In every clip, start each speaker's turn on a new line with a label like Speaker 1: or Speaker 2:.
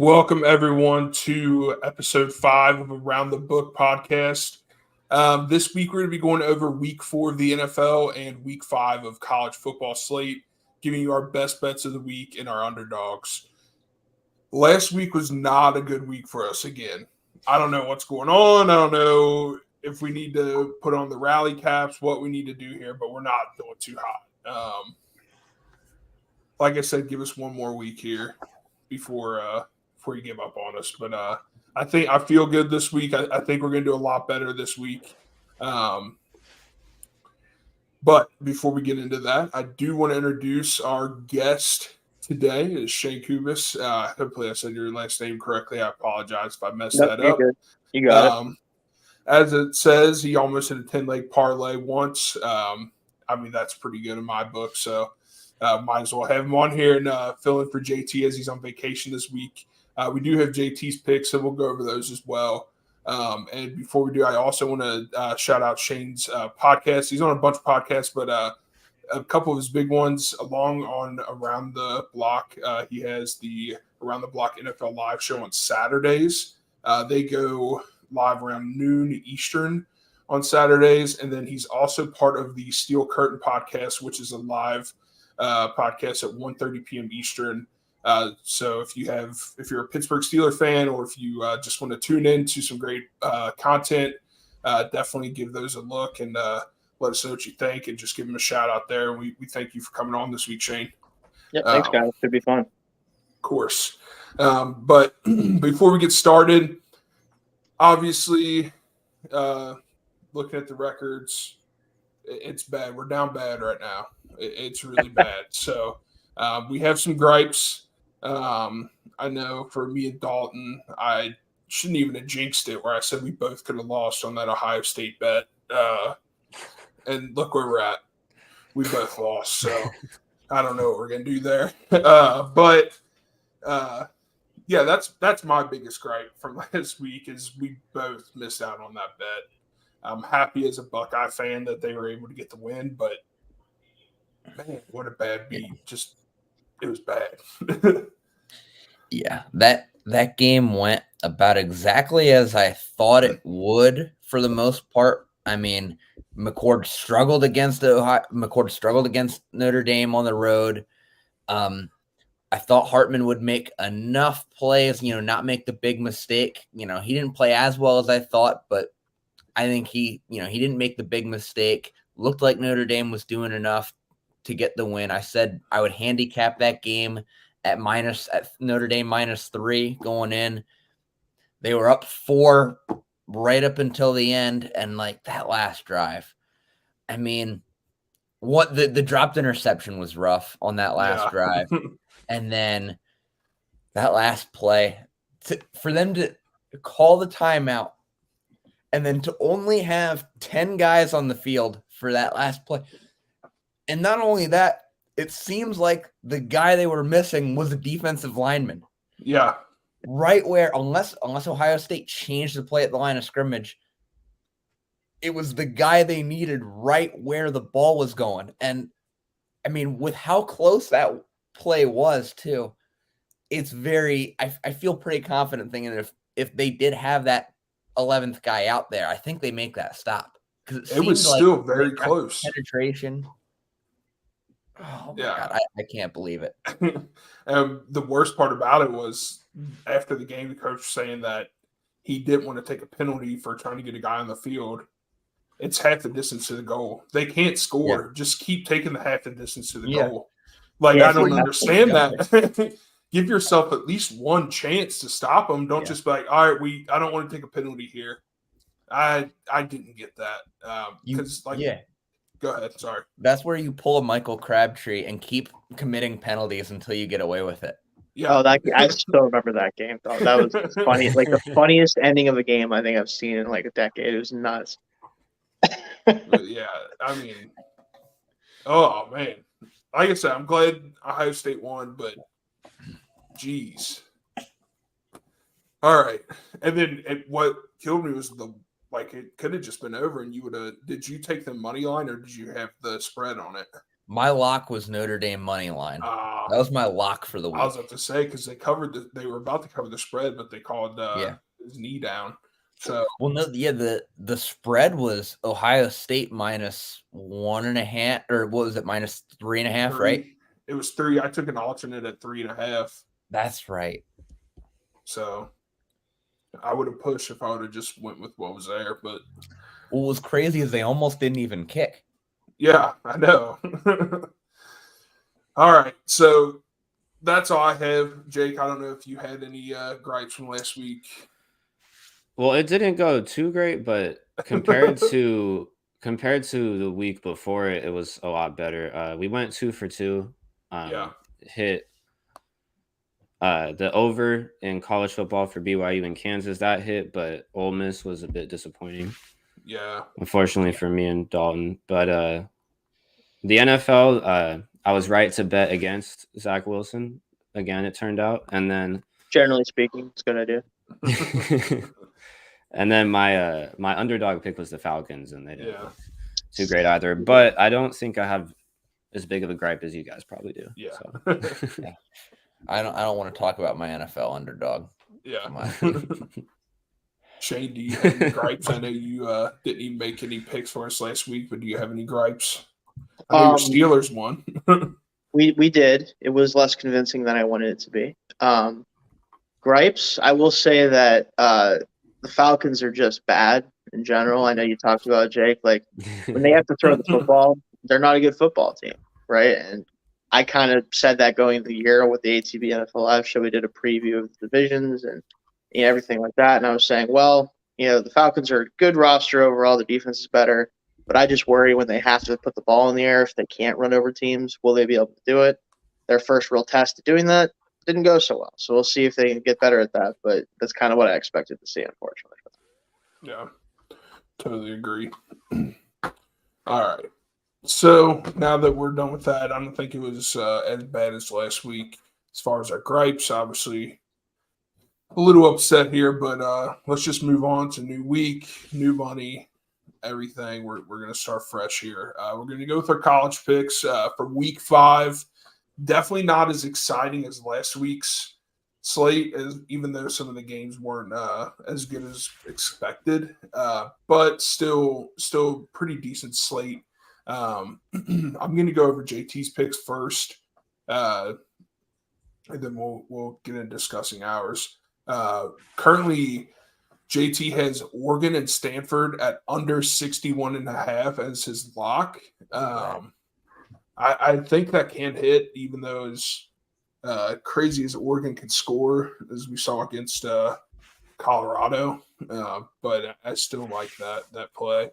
Speaker 1: Welcome, everyone, to episode 5 of Around the Book podcast. This week, we're going to be going over week 4 of the NFL and week 5 of college football slate, giving you our best bets of the week and our underdogs. Last week was not a good week for us again. I don't know what's going on. I don't know if we need to put on the rally caps, what we need to do here, but we're not doing too hot. Like I said, give us one more week here before you give up on us. But I feel good this week. I think we're going to do a lot better this week. But before we get into that, I do want to introduce our guest today. Is Shane Kubis. Hopefully I said your last name correctly. I apologize if I messed that up.
Speaker 2: Good. You got it.
Speaker 1: As it says, he almost hit a 10-leg parlay once. That's pretty good in my book. So might as well have him on here and fill in for JT as he's on vacation this week. We do have JT's picks, so we'll go over those as well. And before we do, I also want to shout out Shane's podcast. He's on a bunch of podcasts, but a couple of his big ones along on Around the Block. He has the Around the Block NFL Live show on Saturdays. They go live around noon Eastern on Saturdays. And then he's also part of the Steel Curtain podcast, which is a live podcast at 1:30 p.m. Eastern. So if you're a Pittsburgh Steelers fan, or if you just want to tune in to some great content, definitely give those a look and let us know what you think, and just give them a shout out there. We thank you for coming on this week, Shane.
Speaker 2: Yeah, thanks, guys. It should be fun.
Speaker 1: Of course. But before we get started, obviously, looking at the records, it's bad. We're down bad right now. It's really bad. So we have some gripes. I know for me and Dalton, I shouldn't even have jinxed it where I said we both could have lost on that Ohio State bet. And look where we're at. We both lost. So I don't know what we're going to do there. Yeah, that's my biggest gripe from last week is we both missed out on that bet. I'm happy as a Buckeye fan that they were able to get the win, but man, what a bad beat. Just it was bad.
Speaker 3: Yeah, that game went about exactly as I thought it would for the most part. I mean, McCord struggled against Notre Dame on the road. I thought Hartman would make enough plays, not make the big mistake. He didn't play as well as I thought, but I think he didn't make the big mistake. Looked like Notre Dame was doing enough to get the win. I said I would handicap that game at Notre Dame -3 going in. They were up 4 right up until the end, and like that last drive. I mean, what the dropped interception was rough on that last drive. And then that last play, for them to call the timeout and then to only have 10 guys on the field for that last play. And not only that, it seems like the guy they were missing was a defensive lineman.
Speaker 1: Yeah.
Speaker 3: Right where, unless Ohio State changed the play at the line of scrimmage, it was the guy they needed right where the ball was going. And, I mean, with how close that play was, too, it's very – I feel pretty confident thinking that if they did have that 11th guy out there, I think they make that stop. Because
Speaker 1: it was still very close.
Speaker 3: Penetration. Oh, my God. I can't believe it.
Speaker 1: The worst part about it was after the game, the coach was saying that he didn't want to take a penalty for trying to get a guy on the field. It's half the distance to the goal. They can't score. Yeah. Just keep taking the half the distance to the goal. I don't understand that. Give yourself at least one chance to stop them. Don't just be like, all right, I don't want to take a penalty here. I didn't get that. Go ahead. Sorry.
Speaker 3: That's where you pull a Michael Crabtree and keep committing penalties until you get away with it.
Speaker 2: Yeah. Oh, I still remember that game. Though. That was funny. Like the funniest ending of a game I think I've seen in like a decade. It was nuts.
Speaker 1: Yeah, I mean, oh man. Like I said, I'm glad Ohio State won, but geez. All right. And then what killed me was it could have just been over and you would have – did you take the money line or did you have the spread on it?
Speaker 3: My lock was Notre Dame money line. That was my lock for the week.
Speaker 1: I was about to say because they were about to cover the spread, but they called his knee down. So
Speaker 3: the spread was Ohio State minus 1.5, or what was it, minus 3.5, right?
Speaker 1: It was 3. I took an alternate at 3.5.
Speaker 3: That's right.
Speaker 1: So I would have pushed if I would have just went with what was there. But
Speaker 3: what was crazy is they almost didn't even kick.
Speaker 1: Yeah, I know. All right, so that's all I have. Jake, I don't know if you had any gripes from last week.
Speaker 4: Well, it didn't go too great, but compared to the week before it, it was a lot better. We went 2 for 2. Hit the over in college football for BYU and Kansas. That hit, but Ole Miss was a bit disappointing.
Speaker 1: Yeah.
Speaker 4: Unfortunately for me and Dalton. But the NFL, I was right to bet against Zach Wilson. Again, it turned out. And then
Speaker 2: generally speaking, it's a good idea.
Speaker 4: And then my underdog pick was the Falcons, and they didn't look too great either. But I don't think I have as big of a gripe as you guys probably do.
Speaker 1: Yeah.
Speaker 4: So.
Speaker 3: Yeah. I don't want to talk about my NFL underdog.
Speaker 1: Yeah. Shane, do you have any gripes? I know you didn't even make any picks for us last week, but do you have any gripes? I know your Steelers won.
Speaker 2: we did. It was less convincing than I wanted it to be. Gripes, I will say that the Falcons are just bad in general. I know you talked about Jake. Like when they have to throw the football, they're not a good football team, right? And I kind of said that going into the year with the ATB NFL Live show. We did a preview of the divisions and everything like that. And I was saying, well, the Falcons are a good roster overall. The defense is better. But I just worry when they have to put the ball in the air, if they can't run over teams, will they be able to do it? Their first real test of doing that didn't go so well. So we'll see if they can get better at that. But that's kind of what I expected to see, unfortunately.
Speaker 1: Yeah, totally agree. All right. So now that we're done with that, I don't think it was as bad as last week as far as our gripes. Obviously, a little upset here, but let's just move on to new week, new money, everything. We're going to start fresh here. We're going to go with our college picks for week 5. Definitely not as exciting as last week's slate, even though some of the games weren't as good as expected, but still pretty decent slate. I'm going to go over JT's picks first, and then we'll get into discussing ours. Currently, JT has Oregon and Stanford at under 61.5 as his lock. I think that can hit, even though as crazy as Oregon can score, as we saw against Colorado. But I still like that play.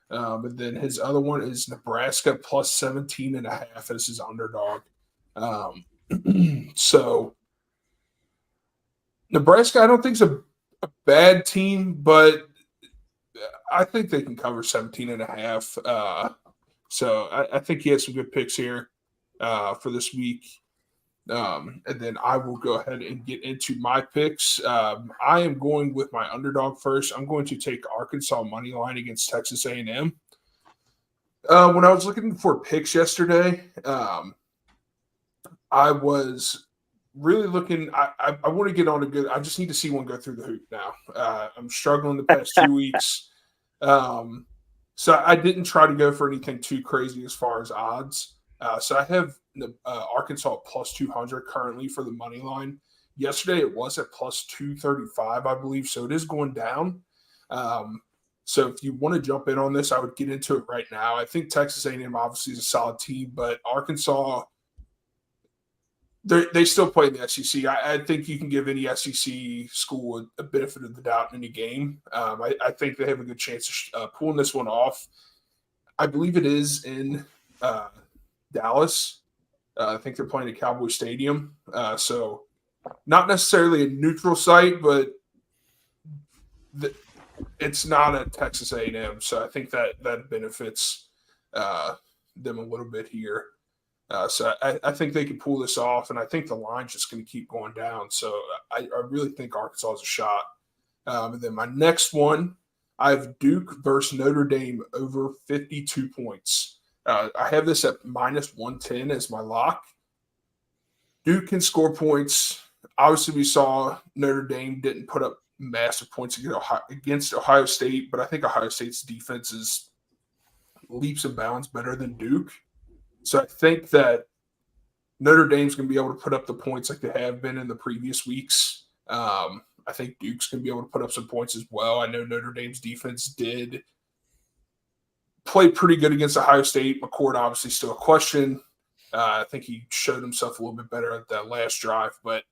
Speaker 1: But then his other one is Nebraska plus 17.5 as his underdog. So Nebraska, I don't think is a bad team, but I think they can cover 17.5. So I think he has some good picks here for this week. And then I will go ahead and get into my picks. I am going with my underdog first. I'm going to take Arkansas money line against Texas A&M. When I was looking for picks yesterday, I was really looking. I want to get on a good. I just need to see one go through the hoop now. I'm struggling the past 2 weeks. So I didn't try to go for anything too crazy as far as odds. So I have Arkansas plus 200 currently for the money line. Yesterday it was at plus 235, I believe. So it is going down. So if you want to jump in on this, I would get into it right now. I think Texas A&M obviously is a solid team, but Arkansas, they still play in the SEC. I think you can give any SEC school a benefit of the doubt in any game. I think they have a good chance of pulling this one off. I believe it is in Dallas. I think they're playing at Cowboy Stadium. So not necessarily a neutral site, but it's not at Texas A&M. So I think that benefits them a little bit here. So I think they can pull this off, and I think the line's just going to keep going down. So I really think Arkansas has a shot. And then my next one, I have Duke versus Notre Dame over 52 points. I have this at -110 as my lock. Duke can score points. Obviously, we saw Notre Dame didn't put up massive points against Ohio State, but I think Ohio State's defense is leaps and bounds better than Duke. So I think that Notre Dame's going to be able to put up the points like they have been in the previous weeks. I think Duke's going to be able to put up some points as well. I know Notre Dame's defense did play pretty good against Ohio State. McCord obviously still a question. I think he showed himself a little bit better at that last drive, but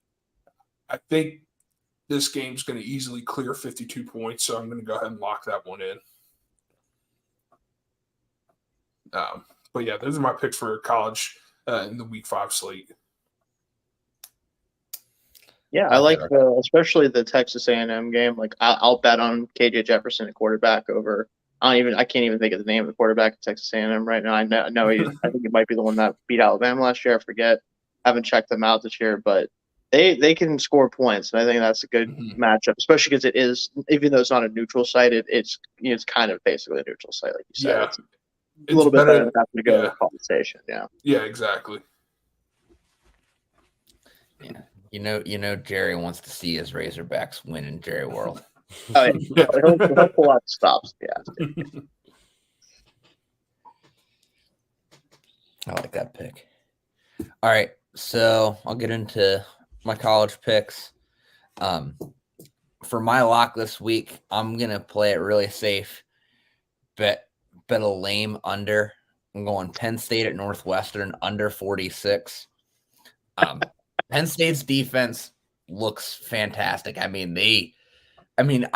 Speaker 1: I think this game's going to easily clear 52 points, so I'm going to go ahead and lock that one in. But yeah, those are my picks for college in the Week 5 slate.
Speaker 2: Yeah, I like especially the Texas A&M game. Like I'll bet on KJ Jefferson at quarterback over. I can't even think of the name of the quarterback at Texas A&M right now. I know I think he might be the one that beat Alabama last year. I forget. Haven't checked them out this year, but they can score points, and I think that's a good matchup, especially because it is, even though it's not a neutral site, it's kind of basically a neutral site, like you said.
Speaker 1: Yeah.
Speaker 2: It's a little bit better than having to go to College Station. Yeah.
Speaker 1: Yeah, exactly.
Speaker 3: Yeah. You know, Jerry wants to see his Razorbacks win in Jerry World.
Speaker 2: Oh, yeah. He'll pull out stops. Yeah.
Speaker 3: I like that pick. All right, so I'll get into my college picks. For my lock this week, I'm gonna play it really safe. Bet a lame under. I'm going Penn State at Northwestern under 46. Penn State's defense looks fantastic. I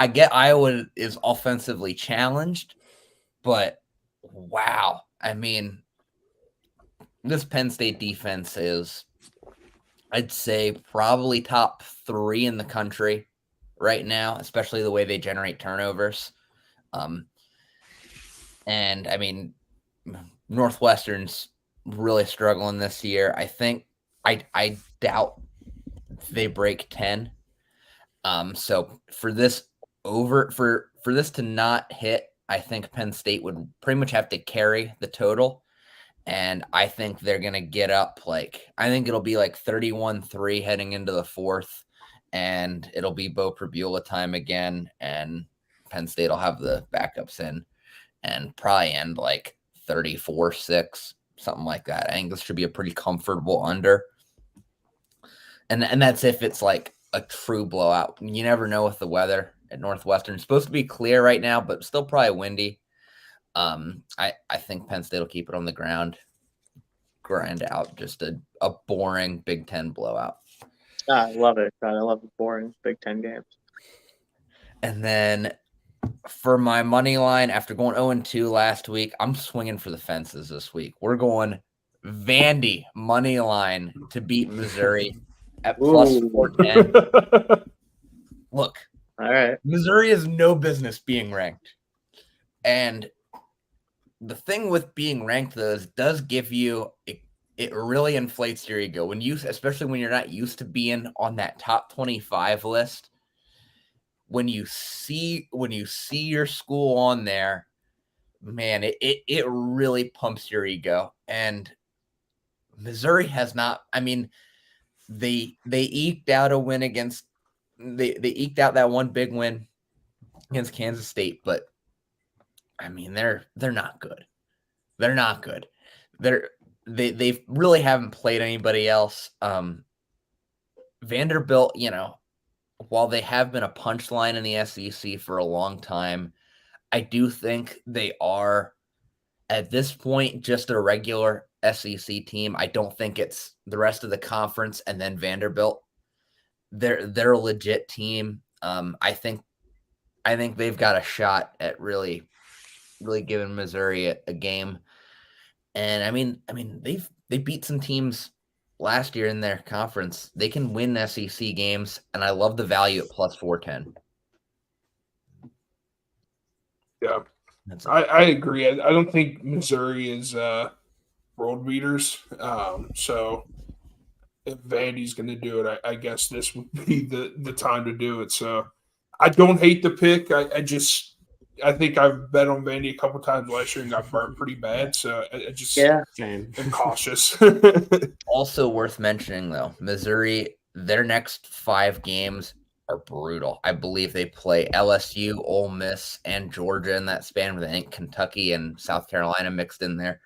Speaker 3: get Iowa is offensively challenged, but wow. This Penn State defense is, I'd say, probably top 3 in the country right now, especially the way they generate turnovers. And Northwestern's really struggling this year. I think I doubt they break 10. So for this for this to not hit, I think Penn State would pretty much have to carry the total. And I think they're going to get up I think it'll be like 31-3 heading into the 4th. And it'll be Bo Prabula time again. And Penn State will have the backups in and probably end like 34-6, something like that. I think this should be a pretty comfortable under. And that's if it's like a true blowout. You never know with the weather at Northwestern. It's supposed to be clear right now, but still probably windy. I think Penn State will keep it on the ground, grind out just a boring Big Ten blowout.
Speaker 2: I love it. I love the boring Big Ten games.
Speaker 3: And then for my money line, after going 0-2 last week, I'm swinging for the fences this week. We're going Vandy money line to beat Missouri at plus 410. Look,
Speaker 2: all right.
Speaker 3: Missouri has no business being ranked. And the thing with being ranked, though, is it does give you it really inflates your ego especially when you're not used to being on that top 25 list. When you see your school on there, man, it really pumps your ego. And Missouri has not. They eked out a win against. They eked out that one big win against Kansas State, but they're not good. They're not good. They really haven't played anybody else. Vanderbilt, while they have been a punchline in the SEC for a long time, I do think they are at this point just a regular SEC team. I don't think it's the rest of the conference and then Vanderbilt. They're a legit team. I think they've got a shot at really giving Missouri a game. And they beat some teams last year in their conference. They can win SEC games, and I love the value at plus 410.
Speaker 1: Yeah, I agree. I don't think Missouri is world beaters. So if Vandy's going to do it, I guess this would be the time to do it. So I don't hate the pick. I think I've bet on Vandy a couple times last year and got burnt pretty bad. So I just
Speaker 4: Same.
Speaker 1: am cautious.
Speaker 3: Also worth mentioning, though, Missouri, their next 5 games are brutal. I believe they play LSU, Ole Miss, and Georgia in that span, with I think Kentucky and South Carolina mixed in there.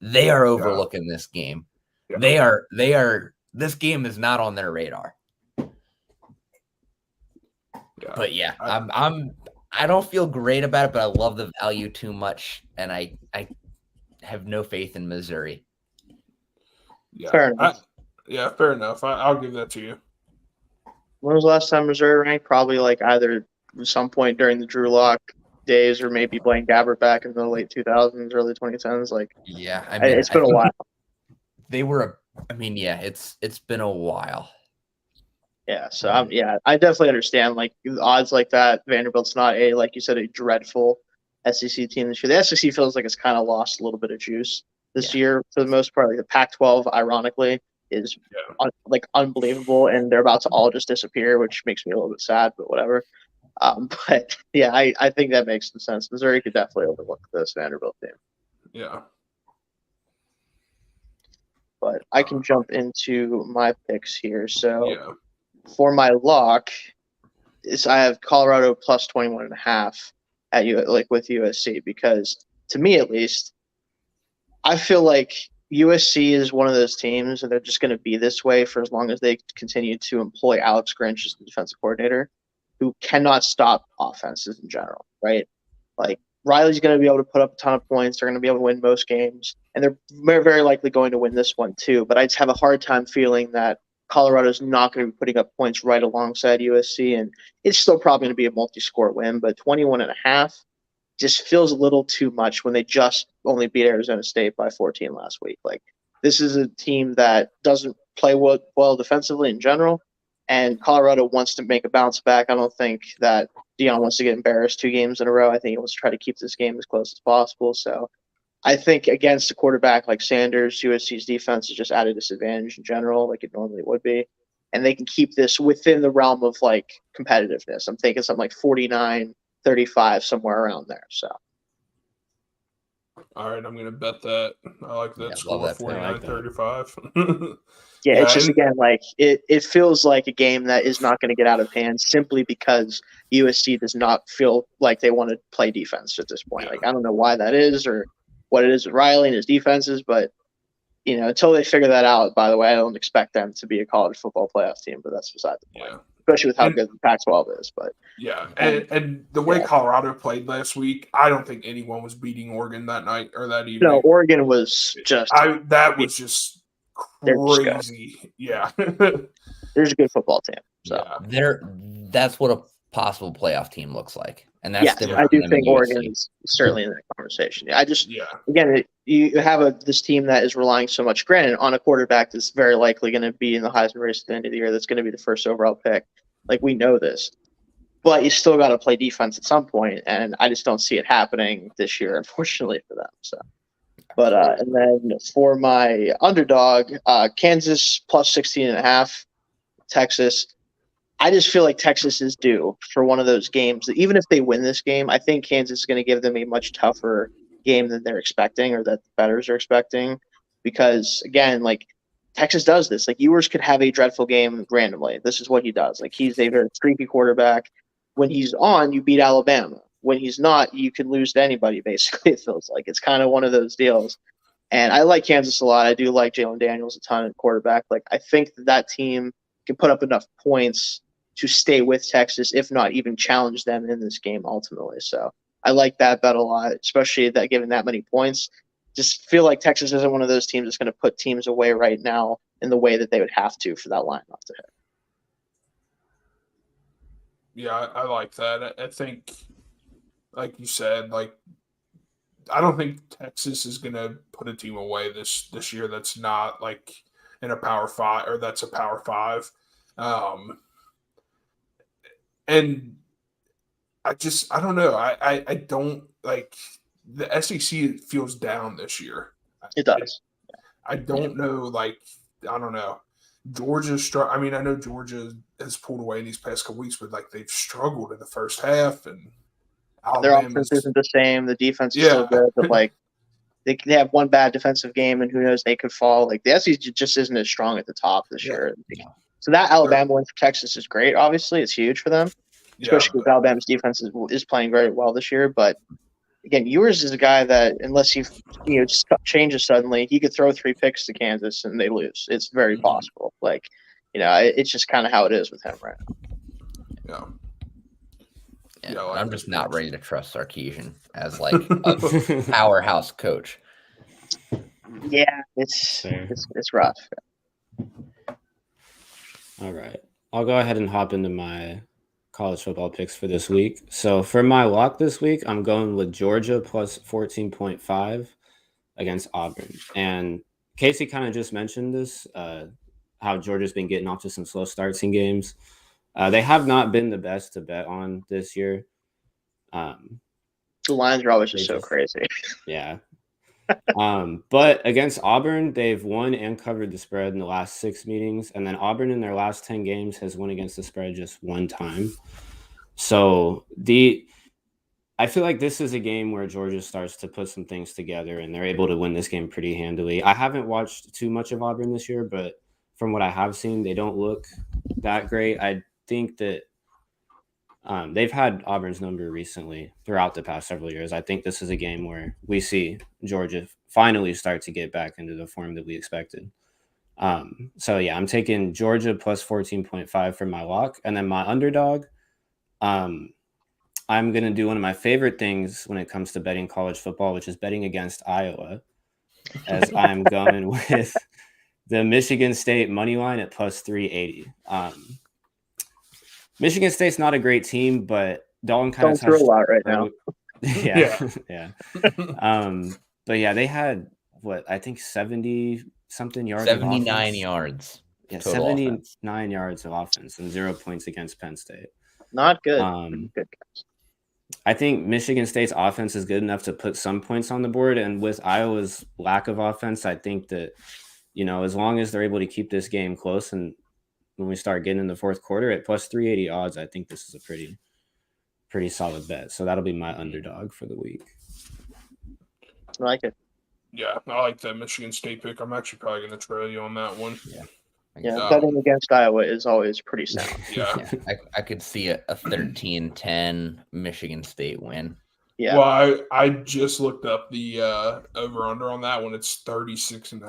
Speaker 3: They are overlooking this game.
Speaker 1: Yeah.
Speaker 3: They are. This game is not on their radar.
Speaker 1: Yeah.
Speaker 3: But yeah, I don't feel great about it, but I love the value too much, and I have no faith in Missouri.
Speaker 1: Yeah.
Speaker 2: Fair enough.
Speaker 1: Fair enough. I'll give that to you.
Speaker 2: When was the last time Missouri ranked? Probably like either some point during the Drew Lock days or maybe Blaine Gabbert back in the late 2000s, early 2010s. Like,
Speaker 3: Yeah, I mean,
Speaker 2: it's been a while.
Speaker 3: They were. It's been a while.
Speaker 2: Yeah, so I definitely understand. Like odds like that, Vanderbilt's not like you said, a dreadful SEC team this year. The SEC feels like it's kind of lost a little bit of juice this year for the most part. Like the Pac-12, ironically, is unbelievable, and they're about to all just disappear, which makes me a little bit sad, but whatever. But yeah, I think that makes some sense. Missouri could definitely overlook this Vanderbilt team.
Speaker 1: Yeah.
Speaker 2: But I can jump into my picks here. So
Speaker 1: Yeah.
Speaker 2: for my lock, I have Colorado plus 21.5 at with USC, because to me at least, I feel like USC is one of those teams, and they're just going to be this way for as long as they continue to employ Alex Grinch as the defensive coordinator, who cannot stop offenses in general, right? Like Riley's going to be able to put up a ton of points. They're going to be able to win most games, and they're very, very likely going to win this one too. But I just have a hard time feeling that Colorado's not going to be putting up points right alongside USC, and it's still probably going to be a multi-score win. But 21.5 just feels a little too much when they just only beat Arizona State by 14 last week. Like, this is a team that doesn't play well defensively in general, and Colorado wants to make a bounce back. I don't think that Deion wants to get embarrassed 2 games in a row. I think he wants to try to keep this game as close as possible. So I think against a quarterback like Sanders, USC's defense is just at a disadvantage in general, like it normally would be. And they can keep this within the realm of like competitiveness. I'm thinking something like 49-35, somewhere around there. So
Speaker 1: All right, I'm going to bet that. I like that score, 49-35.
Speaker 2: Yeah, it's just, again, like it feels like a game that is not going to get out of hand simply because USC does not feel like they want to play defense at this point. Like, I don't know why that is or what it is with Riley and his defenses, but until they figure that out, by the way, I don't expect them to be a college football playoff team, but that's beside the point. Especially with how good the Pac-12 is. But
Speaker 1: and the way Colorado played last week, I don't think anyone was beating Oregon that night or that evening.
Speaker 2: No, Oregon was just
Speaker 1: that was just crazy. Yeah.
Speaker 2: There's a good football team. So
Speaker 3: that's what a possible playoff team looks like. And that's
Speaker 2: I do think Oregon's certainly in that conversation. Again, you have this team that is relying so much, granted, on a quarterback that's very likely going to be in the Heisman race at the end of the year. That's going to be the first overall pick. Like, we know this, but you still got to play defense at some point, and I just don't see it happening this year, unfortunately for them. So, but and then for my underdog, Kansas plus 16.5, Texas. I just feel like Texas is due for one of those games that even if they win this game, I think Kansas is going to give them a much tougher game than they're expecting or that the bettors are expecting. Because, again, like, Texas does this. Like, Ewers could have a dreadful game randomly. This is what he does. Like, he's a very streaky quarterback. When he's on, you beat Alabama. When he's not, you can lose to anybody, basically, it feels like. It's kind of one of those deals. And I like Kansas a lot. I do like Jalen Daniels a ton at quarterback. Like, I think that team can put up enough points to stay with Texas, if not even challenge them in this game ultimately. So I like that bet a lot, especially that given that many points. Just feel like Texas isn't one of those teams that's going to put teams away right now in the way that they would have to for that line not to hit.
Speaker 1: Yeah, I like that. I think, like you said, like, I don't think Texas is going to put a team away this year that's not like in a Power 5 or that's a Power 5. And I don't know. I don't like the SEC feels down this year.
Speaker 2: It does.
Speaker 1: I don't know. Like, I don't know. Georgia's I mean, I know Georgia has pulled away in these past couple weeks, but like they've struggled in the first half, and
Speaker 2: Their offense isn't the same. The defense is still good, but like they have one bad defensive game, and who knows, they could fall. Like the SEC just isn't as strong at the top this year. So that Alabama win for Texas is great. Obviously, it's huge for them, especially because Alabama's defense is playing very well this year. But again, Ewers is a guy that unless he changes suddenly, he could throw 3 picks to Kansas and they lose. It's very possible. Like, it's just kind of how it is with him right
Speaker 1: now.
Speaker 3: Yeah, I'm just not ready to trust Sarkisian as like a powerhouse coach.
Speaker 2: Yeah, it's rough.
Speaker 4: All right, I'll go ahead and hop into my college football picks for this week. So for my lock this week, I'm going with Georgia plus 14.5 against Auburn. And Casey kind of just mentioned this, how Georgia's been getting off to some slow starts in games. They have not been the best to bet on this year.
Speaker 2: The lines are always just so crazy.
Speaker 4: Yeah. But against Auburn, they've won and covered the spread in the last 6 meetings. And then Auburn in their last 10 games has won against the spread just 1 time. So I feel like this is a game where Georgia starts to put some things together and they're able to win this game pretty handily. I haven't watched too much of Auburn this year, but from what I have seen, they don't look that great. I think that they've had Auburn's number recently throughout the past several years. I think this is a game where we see Georgia finally start to get back into the form that we expected. So yeah, I'm taking Georgia plus 14.5 for my lock. And then my underdog, I'm going to do one of my favorite things when it comes to betting college football, which is betting against Iowa, as I'm going with the Michigan State money line at plus 380. Michigan State's not a great team, but Dalton kind of
Speaker 2: has a lot right now.
Speaker 4: Yeah. But yeah, they had I think 70 something yards.
Speaker 3: 79 yards.
Speaker 4: Yeah, 79 yards of offense and 0 points against Penn State.
Speaker 2: Not good.
Speaker 4: Good. I think Michigan State's offense is good enough to put some points on the board, and with Iowa's lack of offense, I think that as long as they're able to keep this game close, and when we start getting in the fourth quarter at plus 380 odds, I think this is a pretty solid bet. So that'll be my underdog for the week.
Speaker 2: I like it.
Speaker 1: Yeah, I like that Michigan State pick. I'm actually probably going to trail you on that one.
Speaker 2: Yeah, betting against Iowa is always pretty sound.
Speaker 1: Yeah.
Speaker 3: I could see a 13-10 Michigan State win.
Speaker 2: Yeah.
Speaker 1: Well, I just looked up the over-under on that one. It's 36.5.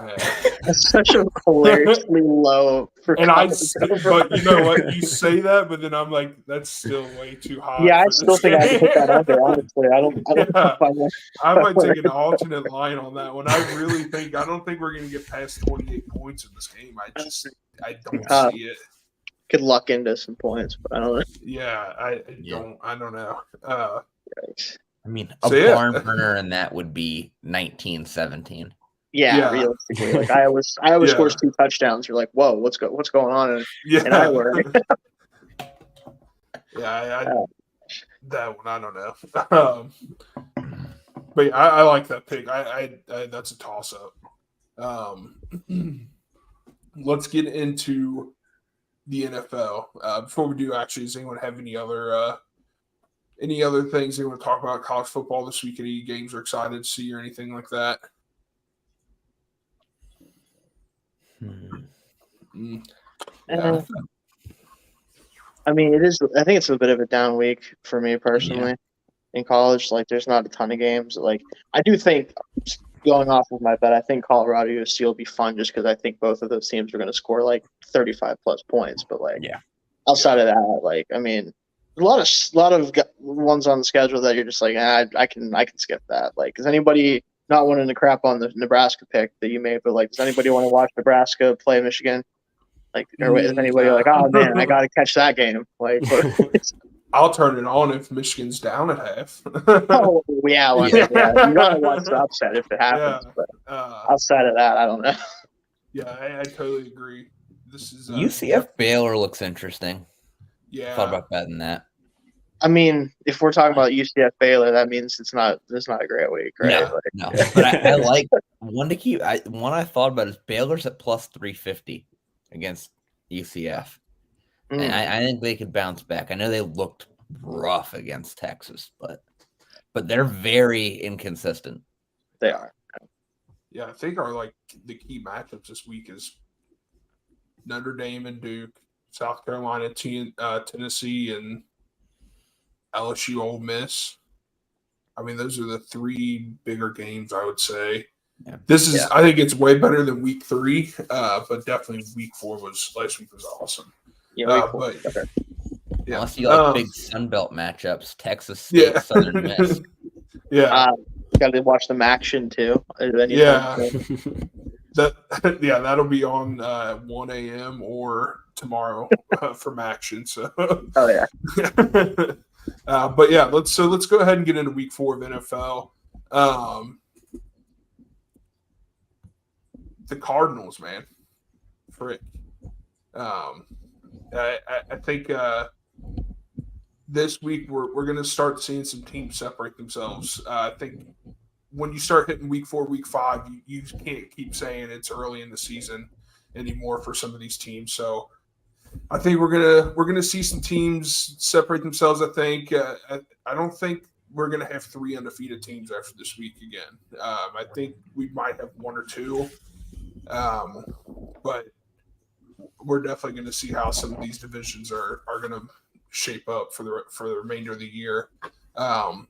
Speaker 2: That's such a hilariously low.
Speaker 1: But you know what? You say that, but then I'm like, that's still way too high.
Speaker 2: Yeah, I still think I can put that under. Honestly, I don't.
Speaker 1: I might take an alternate line on that one. I don't think we're going to get past 28 points in this game. I don't see it.
Speaker 2: Could luck into some points, but I don't know.
Speaker 1: Yeah, I don't know.
Speaker 3: I mean, barn burner, and that would be 19-17.
Speaker 2: Yeah, realistically, like Iowa scores 2 touchdowns. You're like, whoa, what's going on in Iowa?
Speaker 1: That one I don't know. But yeah, I like that pick. I that's a toss up. Let's get into the NFL. Before we do, actually, does anyone have any other things they want to talk about college football this week? Any games are excited to see or anything like that?
Speaker 2: Yeah. I mean, it is. I think it's a bit of a down week for me personally in college. Like, there's not a ton of games. Like, I do think, going off of my bet, I think Colorado USC will be fun just because I think both of those teams are going to score like 35 plus points. But outside of that, like, I mean, a lot of ones on the schedule that you're just like, I can skip that. Like, is anybody not wanting to crap on the Nebraska pick that you made? But like, does anybody want to watch Nebraska play Michigan? Like, or is anybody like, oh man, I got to catch that game? Like,
Speaker 1: I'll turn it on if Michigan's down at half.
Speaker 2: Oh yeah, you gotta watch the upset if it happens. But outside of that, I don't know.
Speaker 1: Yeah, I totally agree. This is
Speaker 3: UCF Baylor looks interesting.
Speaker 1: Yeah,
Speaker 3: thought about betting that.
Speaker 2: I mean, if we're talking about UCF Baylor, that means it's not a great week, right?
Speaker 3: No. But I like one to keep. One I thought about is Baylor's at plus 350 against UCF, and I think they could bounce back. I know they looked rough against Texas, but but they're very inconsistent.
Speaker 2: They are.
Speaker 1: Yeah, I think the key matchups this week is Notre Dame and Duke, South Carolina, Tennessee, and LSU Ole Miss. I mean, those are the three bigger games, I would say.
Speaker 3: Yeah.
Speaker 1: I think it's way better than week 3, but definitely week 4 last week was awesome.
Speaker 2: Yeah, week 4.
Speaker 1: But yeah.
Speaker 3: Unless you like big Sunbelt matchups, Texas State, Southern Miss.
Speaker 2: Yeah. Got to watch the action too.
Speaker 1: Yeah. That'll be on 1 a.m. or tomorrow from action. So.
Speaker 2: Oh yeah.
Speaker 1: But yeah, let's go ahead and get into week 4 of NFL. The Cardinals, man, frick. I think this week we're going to start seeing some teams separate themselves. I think when you start hitting week 4, week 5, you can't keep saying it's early in the season anymore for some of these teams. So I think we're gonna see some teams separate themselves. I think I don't think we're gonna have 3 undefeated teams after this week again. I think we might have 1 or 2, but we're definitely going to see how some of these divisions are going to shape up for the remainder of the year. And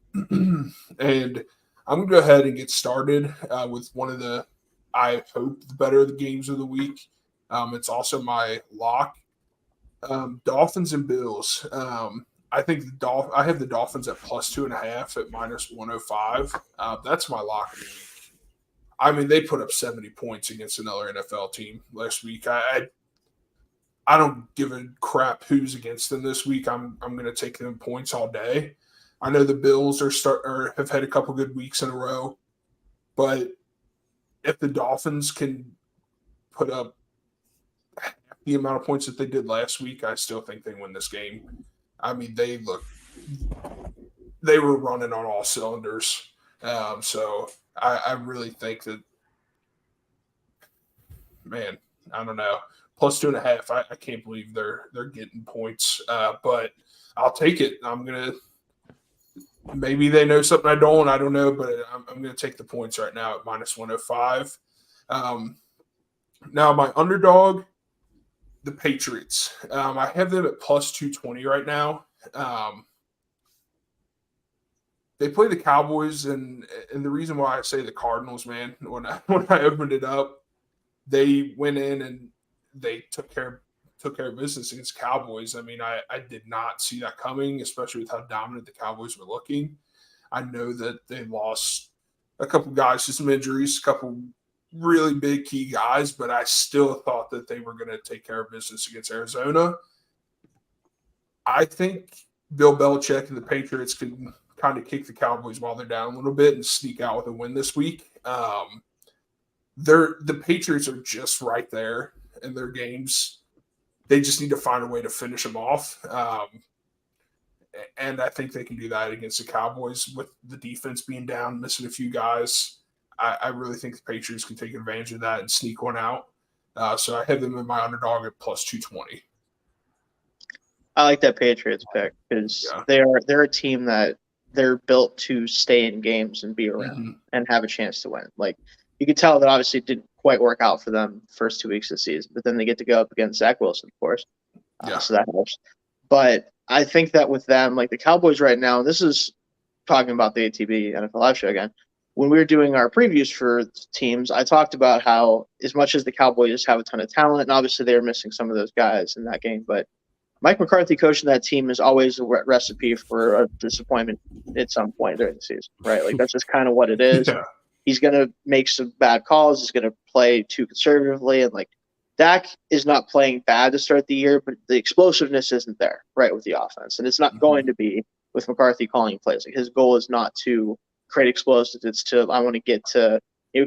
Speaker 1: I'm going to go ahead and get started with one of the, I hope, the better of the games of the week. It's also my lock. Dolphins and Bills. I think I have the Dolphins at +2.5 at -105. That's my lock of the week. I mean, they put up 70 points against another NFL team last week. I don't give a crap who's against them this week. I'm going to take them points all day. I know the Bills have had a couple good weeks in a row, but if the Dolphins can put up the amount of points that they did last week, I still think they win this game. I mean, they were running on all cylinders. So I really think that, man, I don't know. +2.5. I can't believe they're getting points, but I'll take it. I'm gonna. Maybe they know something I don't. I don't know, but I'm gonna take the points right now at -105. Now my underdog, the Patriots. I have them at +220 right now. They play the Cowboys, and the reason why I say the Cardinals, man, when I opened it up, they went in and they took care of business against Cowboys. I mean, I did not see that coming, especially with how dominant the Cowboys were looking. I know that they lost a couple guys to some injuries, a couple really big key guys, but I still thought that they were going to take care of business against Arizona. I think Bill Belichick and the Patriots can kind of kick the Cowboys while they're down a little bit and sneak out with a win this week. The Patriots are just right there in their games. They just need to find a way to finish them off. And I think they can do that against the Cowboys with the defense being down, missing a few guys. I really think the Patriots can take advantage of that and sneak one out. So I have them in my underdog at +220.
Speaker 2: I like that Patriots pick because they're a team that they're built to stay in games and be around and have a chance to win. Like, you could tell that obviously it didn't quite work out for them the first 2 weeks of the season, but then they get to go up against Zach Wilson, of course. So that helps. But I think that with them, like the Cowboys right now, this is talking about the ATB NFL Live show again. When we were doing our previews for teams, I talked about how as much as the Cowboys have a ton of talent, and obviously they were missing some of those guys in that game, but Mike McCarthy coaching that team is always a recipe for a disappointment at some point during the season, right? Like that's just kind of what it is.
Speaker 1: Yeah.
Speaker 2: He's going to make some bad calls. He's going to play too conservatively. And like Dak is not playing bad to start the year, but the explosiveness isn't there, right, with the offense. And it's not going to be with McCarthy calling plays. Like his goal is not to create explosives. It's to, I want to get to,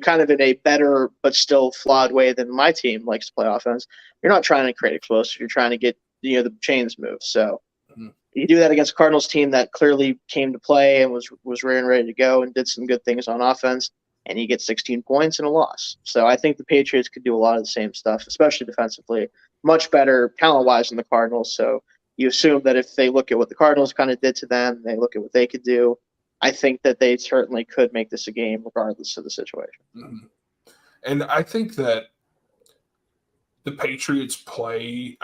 Speaker 2: kind of in a better but still flawed way than my team likes to play offense. You're not trying to create explosives. You're trying to get, the chains moved. So you do that against a Cardinals team that clearly came to play and was ready to go and did some good things on offense, and you get 16 points and a loss. So I think the Patriots could do a lot of the same stuff, especially defensively, much better talent-wise than the Cardinals. So you assume that if they look at what the Cardinals kind of did to them, they look at what they could do, I think that they certainly could make this a game regardless of the situation.
Speaker 1: Mm-hmm. And I think that the Patriots play.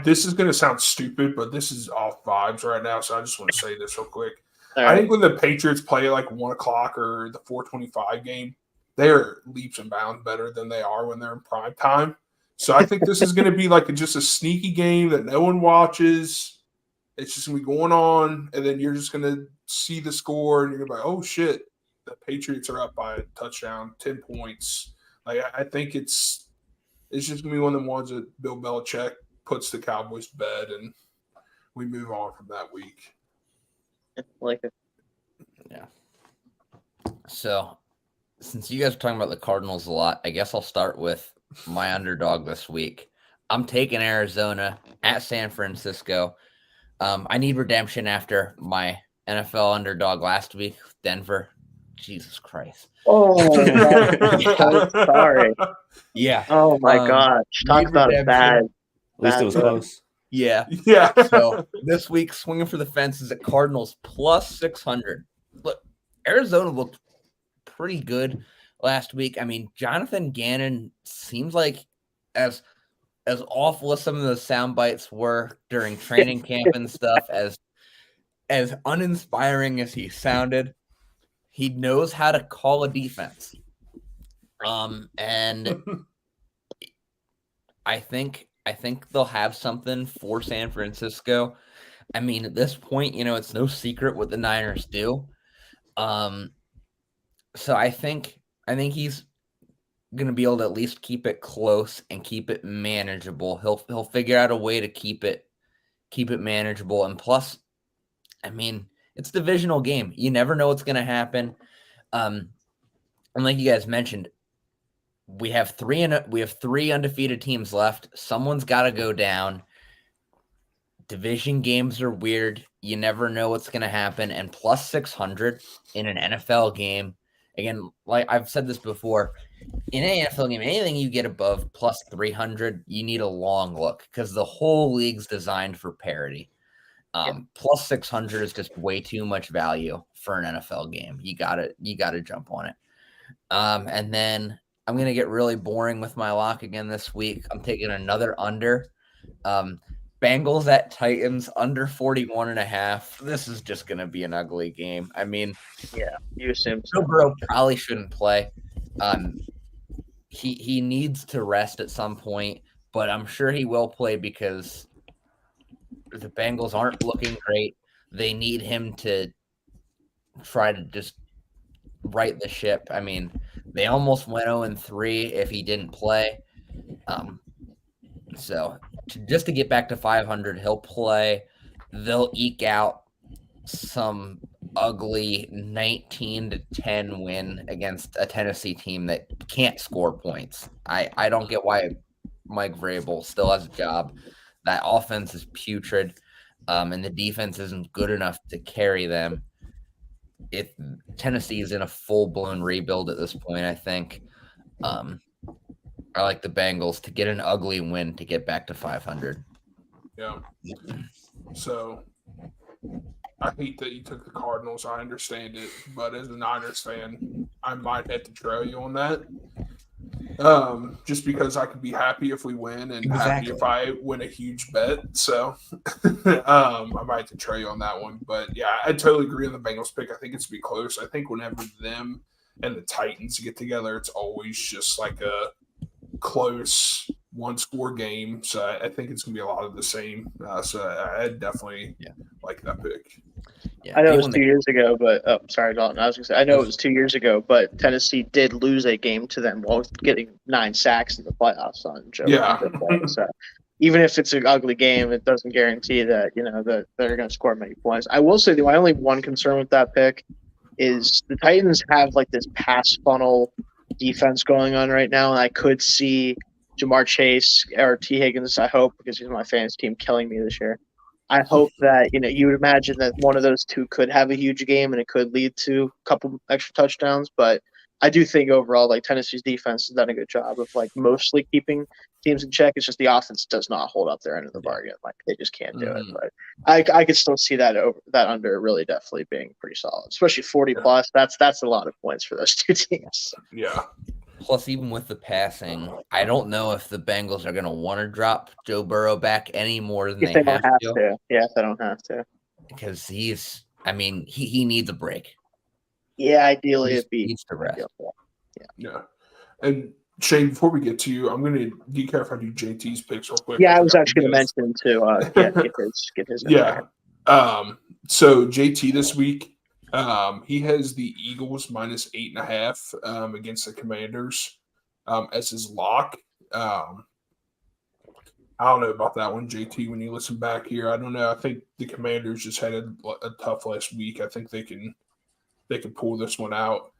Speaker 1: This is going to sound stupid, but this is off vibes right now, so I just want to say this real quick. I think when the Patriots play at like 1 o'clock or the 4:25 game, they're leaps and bounds better than they are when they're in prime time. So I think this is going to be like just a sneaky game that no one watches. It's just going to be going on, and then you're just going to see the score, and you're going to be like, oh, shit, the Patriots are up by a touchdown, 10 points. Like I think it's just going to be one of the ones that Bill Belichick puts the Cowboys to bed, and we move on from that week.
Speaker 2: Like it.
Speaker 3: Yeah. So, since you guys are talking about the Cardinals a lot, I guess I'll start with my underdog this week. I'm taking Arizona at San Francisco. I need redemption after my NFL underdog last week, Denver. Jesus Christ.
Speaker 2: Oh, I'm so sorry.
Speaker 3: Yeah.
Speaker 2: Oh my gosh. Talk about a bad.
Speaker 4: At least it was close.
Speaker 3: Yeah.
Speaker 1: Yeah.
Speaker 3: So this week, swinging for the fences at Cardinals plus 600. Look, Arizona looked pretty good last week. I mean, Jonathan Gannon seems like as awful as some of the sound bites were during training camp and stuff, as uninspiring as he sounded, he knows how to call a defense. And I think they'll have something for San Francisco. I mean, at this point, it's no secret what the Niners do. So I think he's going to be able to at least keep it close and keep it manageable. He'll figure out a way to keep it manageable. And plus, I mean, it's a divisional game. You never know what's going to happen. And like you guys mentioned, we have three undefeated teams left. Someone's got to go down. Division games are weird. You never know what's going to happen. And plus 600 in an NFL game. Again, like I've said this before, in an NFL game, anything you get above plus 300, you need a long look because the whole league's designed for parity. Plus 600 is just way too much value for an NFL game. You gotta jump on it. And then I'm gonna get really boring with my lock again this week. I'm taking another under. Bengals at Titans under 41.5. This is just gonna be an ugly game. I mean,
Speaker 2: yeah, you assume so.
Speaker 3: Joe Burrow probably shouldn't play. He needs to rest at some point, but I'm sure he will play because the Bengals aren't looking great. They need him to try to just right the ship. I mean, they almost went 0-3 if he didn't play. So just to get back to 500, he'll play. They'll eke out some ugly 19-10 win against a Tennessee team that can't score points. I don't get why Mike Vrabel still has a job. That offense is putrid, and the defense isn't good enough to carry them. Tennessee is in a full-blown rebuild at this point, I think. I like the Bengals to get an ugly win to get back to 500.
Speaker 1: Yeah. So I hate that you took the Cardinals. I understand it, but as a Niners fan, I might have to trail you on that. Just because I could be happy if we win and happy if I win a huge bet. So I might have to trail you on that one. But yeah, I totally agree on the Bengals pick. I think it's be close. I think whenever them and the Titans get together, it's always just like a close one-score game. So I think it's going to be a lot of the same. So I definitely like that pick.
Speaker 3: Yeah,
Speaker 2: I know it was 2 years ago, but sorry, Dalton. I was going to say I know it was 2 years ago, but Tennessee did lose a game to them while getting 9 sacks in the playoffs on Joe.
Speaker 1: Yeah.
Speaker 2: So even if it's an ugly game, it doesn't guarantee that that they're going to score many points. I will say my only one concern with that pick is the Titans have like this pass funnel defense going on right now, and I could see Jamar Chase or T. Higgins, I hope, because he's my fantasy team, killing me this year. I hope that, you would imagine that one of those two could have a huge game and it could lead to a couple extra touchdowns, but I do think overall, like Tennessee's defense has done a good job of like mostly keeping teams in check. It's just the offense does not hold up their end of the bargain. Like they just can't do it. But I could still see that under really definitely being pretty solid, especially 40 plus. That's a lot of points for those two teams.
Speaker 1: Yeah.
Speaker 3: Plus, even with the passing, I don't know if the Bengals are going to want to drop Joe Burrow back any more than
Speaker 2: If they don't have to. Yeah, if they don't have to.
Speaker 3: Because he needs a break.
Speaker 2: Yeah, ideally it'd be
Speaker 3: needs to rest.
Speaker 1: Yeah. And Shane, before we get to you, I'm going to do you care if I do JT's picks real quick?
Speaker 2: Yeah, I was actually going to mention to get his.
Speaker 1: Yeah. So JT this week, he has the Eagles minus 8.5 against the Commanders as his lock. I don't know about that one, JT. When you listen back here, I don't know. I think the Commanders just had a tough last week. I think they can pull this one out.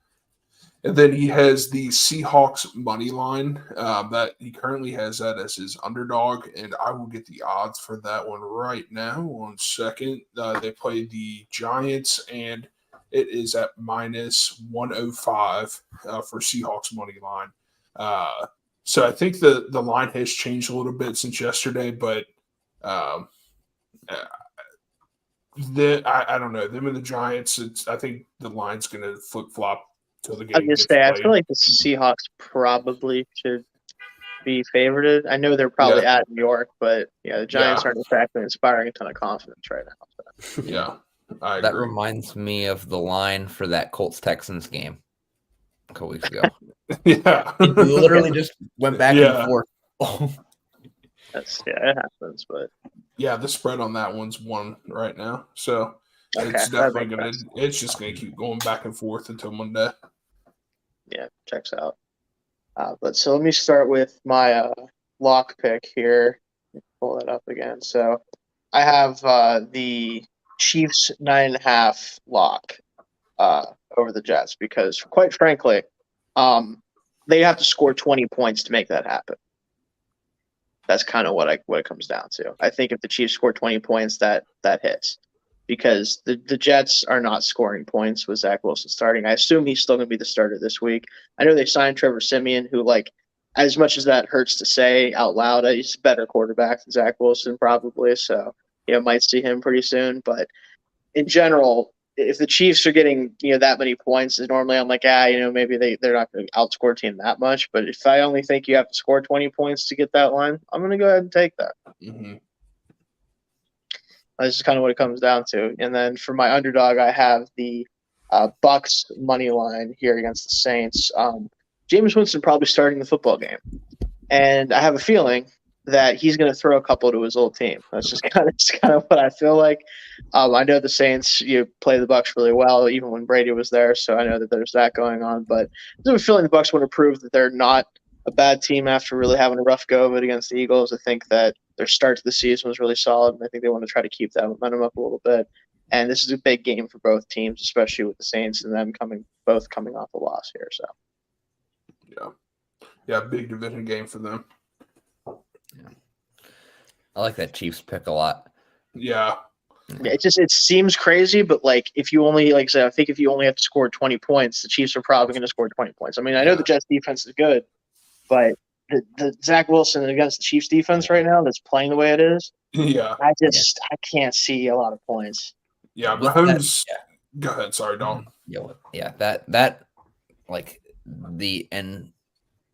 Speaker 1: And then he has the Seahawks money line that he currently has that as his underdog, and I will get the odds for that one right now. 1 second. They play the Giants, and it is at minus 105 for Seahawks money line. So I think the line has changed a little bit since yesterday, but I don't know. Them and the Giants, I think the line's going to flip-flop till the game gets played.
Speaker 2: I feel like the Seahawks probably should be favorited. I know they're probably at New York, but the Giants aren't exactly inspiring a ton of confidence right now. So.
Speaker 1: Yeah, I agree.
Speaker 3: That reminds me of the line for that Colts-Texans game a couple weeks ago.
Speaker 1: Yeah.
Speaker 3: It literally just went back and forth.
Speaker 2: It happens, but
Speaker 1: yeah, the spread on that one's 1 right now, so it's definitely it's just gonna keep going back and forth until Monday.
Speaker 2: Yeah, checks out. But so let me start with my lock pick here. Pull that up again. So I have the Chiefs 9.5 lock over the Jets because, quite frankly, they have to score 20 points to make that happen. That's kind of what it comes down to. I think if the Chiefs score 20 points, that hits. Because the Jets are not scoring points with Zach Wilson starting. I assume he's still going to be the starter this week. I know they signed Trevor Siemian, who, as much as that hurts to say out loud, he's a better quarterback than Zach Wilson probably. So, might see him pretty soon. But in general, if the Chiefs are getting, that many points, normally I'm like, maybe they're not going to outscore a team that much. But if I only think you have to score 20 points to get that line, I'm going to go ahead and take that.
Speaker 1: Mm-hmm.
Speaker 2: This is kind of what it comes down to. And then for my underdog, I have the Bucks money line here against the Saints. Jameis Winston probably starting the football game. And I have a feeling that he's going to throw a couple to his old team. That's just kind of what I feel like. I know the Saints play the Bucks really well, even when Brady was there. So I know that there's that going on. But I have a feeling the Bucks want to prove that they're not a bad team after really having a rough go of it against the Eagles. I think that their start to the season was really solid, and I think they want to try to keep that momentum up a little bit. And this is a big game for both teams, especially with the Saints and them coming off a loss here. So,
Speaker 1: yeah, big division game for them.
Speaker 3: Yeah. I like that Chiefs pick a lot.
Speaker 1: Yeah.
Speaker 2: It seems crazy, but if you only I think if you only have to score 20 points, the Chiefs are probably going to score 20 points. I mean, I know the Jets defense is good, but the Zach Wilson against the Chiefs defense right now that's playing the way it is.
Speaker 1: Yeah.
Speaker 2: I can't see a lot of points.
Speaker 1: Yeah, Mahomes. Go ahead. Sorry, Dalton.
Speaker 3: Yeah, that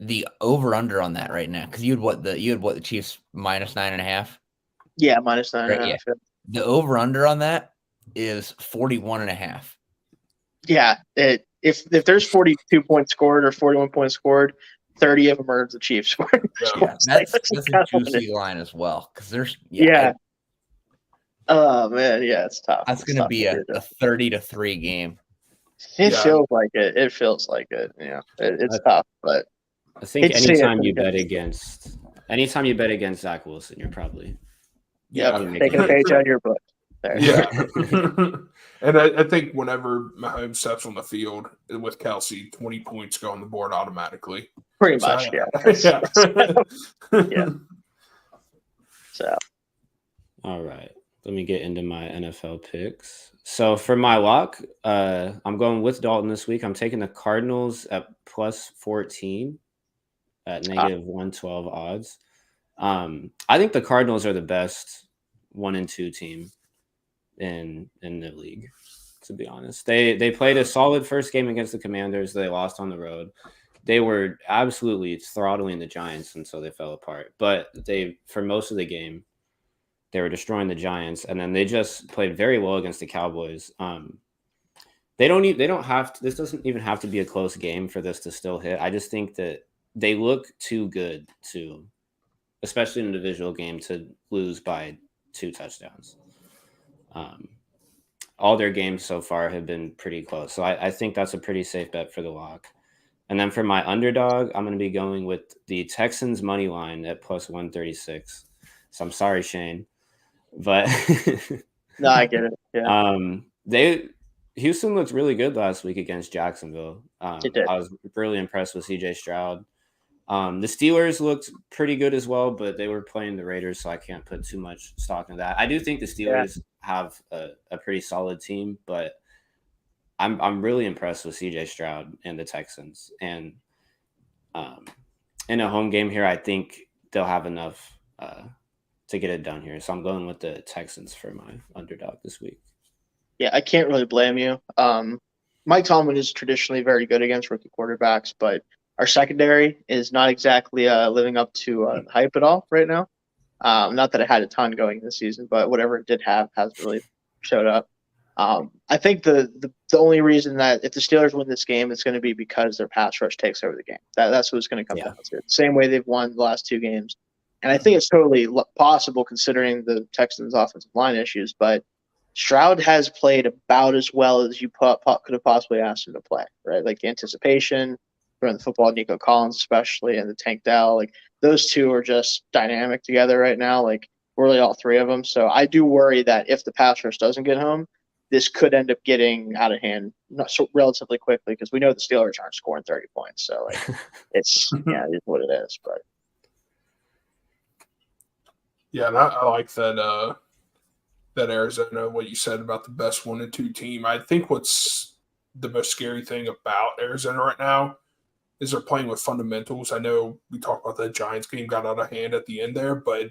Speaker 3: the over under on that right now, because you had the Chiefs minus 9.5.
Speaker 2: Yeah, minus 9.5.
Speaker 3: Right, yeah. The over under on that is 41.5.
Speaker 2: Yeah, if there's 42 points scored or 41 points scored, 30 of them are the Chiefs scored.
Speaker 3: Yeah, that's a juicy line as well, because there's
Speaker 2: oh man, it's tough.
Speaker 3: That's going to be a 30-3 game.
Speaker 2: It feels like it. It feels like it. Yeah, it's tough, but
Speaker 4: I think anytime you bet against Zach Wilson, you're probably
Speaker 2: taking a page out of your book. There.
Speaker 1: Yeah. And I think whenever Mahomes steps on the field with Kelsey, 20 points go on the board automatically.
Speaker 2: Pretty much, yeah.
Speaker 1: Yeah.
Speaker 2: So.
Speaker 4: All right. Let me get into my NFL picks. So for my lock, I'm going with Dalton this week. I'm taking the Cardinals at plus 14 at negative 112 odds. I think the Cardinals are the best 1-2 team in the league, to be honest. They played a solid first game against the Commanders. They lost on the road. They were absolutely throttling the Giants until they fell apart. But for most of the game, they were destroying the Giants, and then they just played very well against the Cowboys. They don't have to, this doesn't even have to be a close game for this to still hit. I just think that they look too good to, especially in a divisional game, to lose by 2 touchdowns. All their games so far have been pretty close. So I think that's a pretty safe bet for the lock. And then for my underdog, I'm going to be going with the Texans money line at plus 136. So I'm sorry, Shane, but
Speaker 2: No, I get it. Yeah.
Speaker 4: Houston looked really good last week against Jacksonville.
Speaker 2: It did.
Speaker 4: I was really impressed with CJ Stroud. The Steelers looked pretty good as well, but they were playing the Raiders, so I can't put too much stock in that. I do think the Steelers have a pretty solid team, but I'm really impressed with CJ Stroud and the Texans. And in a home game here, I think they'll have enough to get it done here. So I'm going with the Texans for my underdog this week.
Speaker 2: Yeah, I can't really blame you. Mike Tomlin is traditionally very good against rookie quarterbacks, but our secondary is not exactly living up to hype at all right now. Not that it had a ton going this season, but whatever it did have hasn't really showed up. I think the only reason that if the Steelers win this game, it's going to be because their pass rush takes over the game. That's what it's going to come down to. Same way they've won the last 2 games. And I think it's totally possible considering the Texans' offensive line issues, but Stroud has played about as well as you could have possibly asked him to play, right? Like the anticipation, throwing the football, Nico Collins especially, and the Tank Dell, like those 2 are just dynamic together right now, like really all 3 of them. So I do worry that if the pass rush doesn't get home, this could end up getting out of hand relatively quickly because we know the Steelers aren't scoring 30 points. So like it's what it is. But
Speaker 1: yeah, and I like that that Arizona, what you said about the best 1-2 team. I think what's the most scary thing about Arizona right now is they're playing with fundamentals. I know we talked about that Giants game got out of hand at the end there, but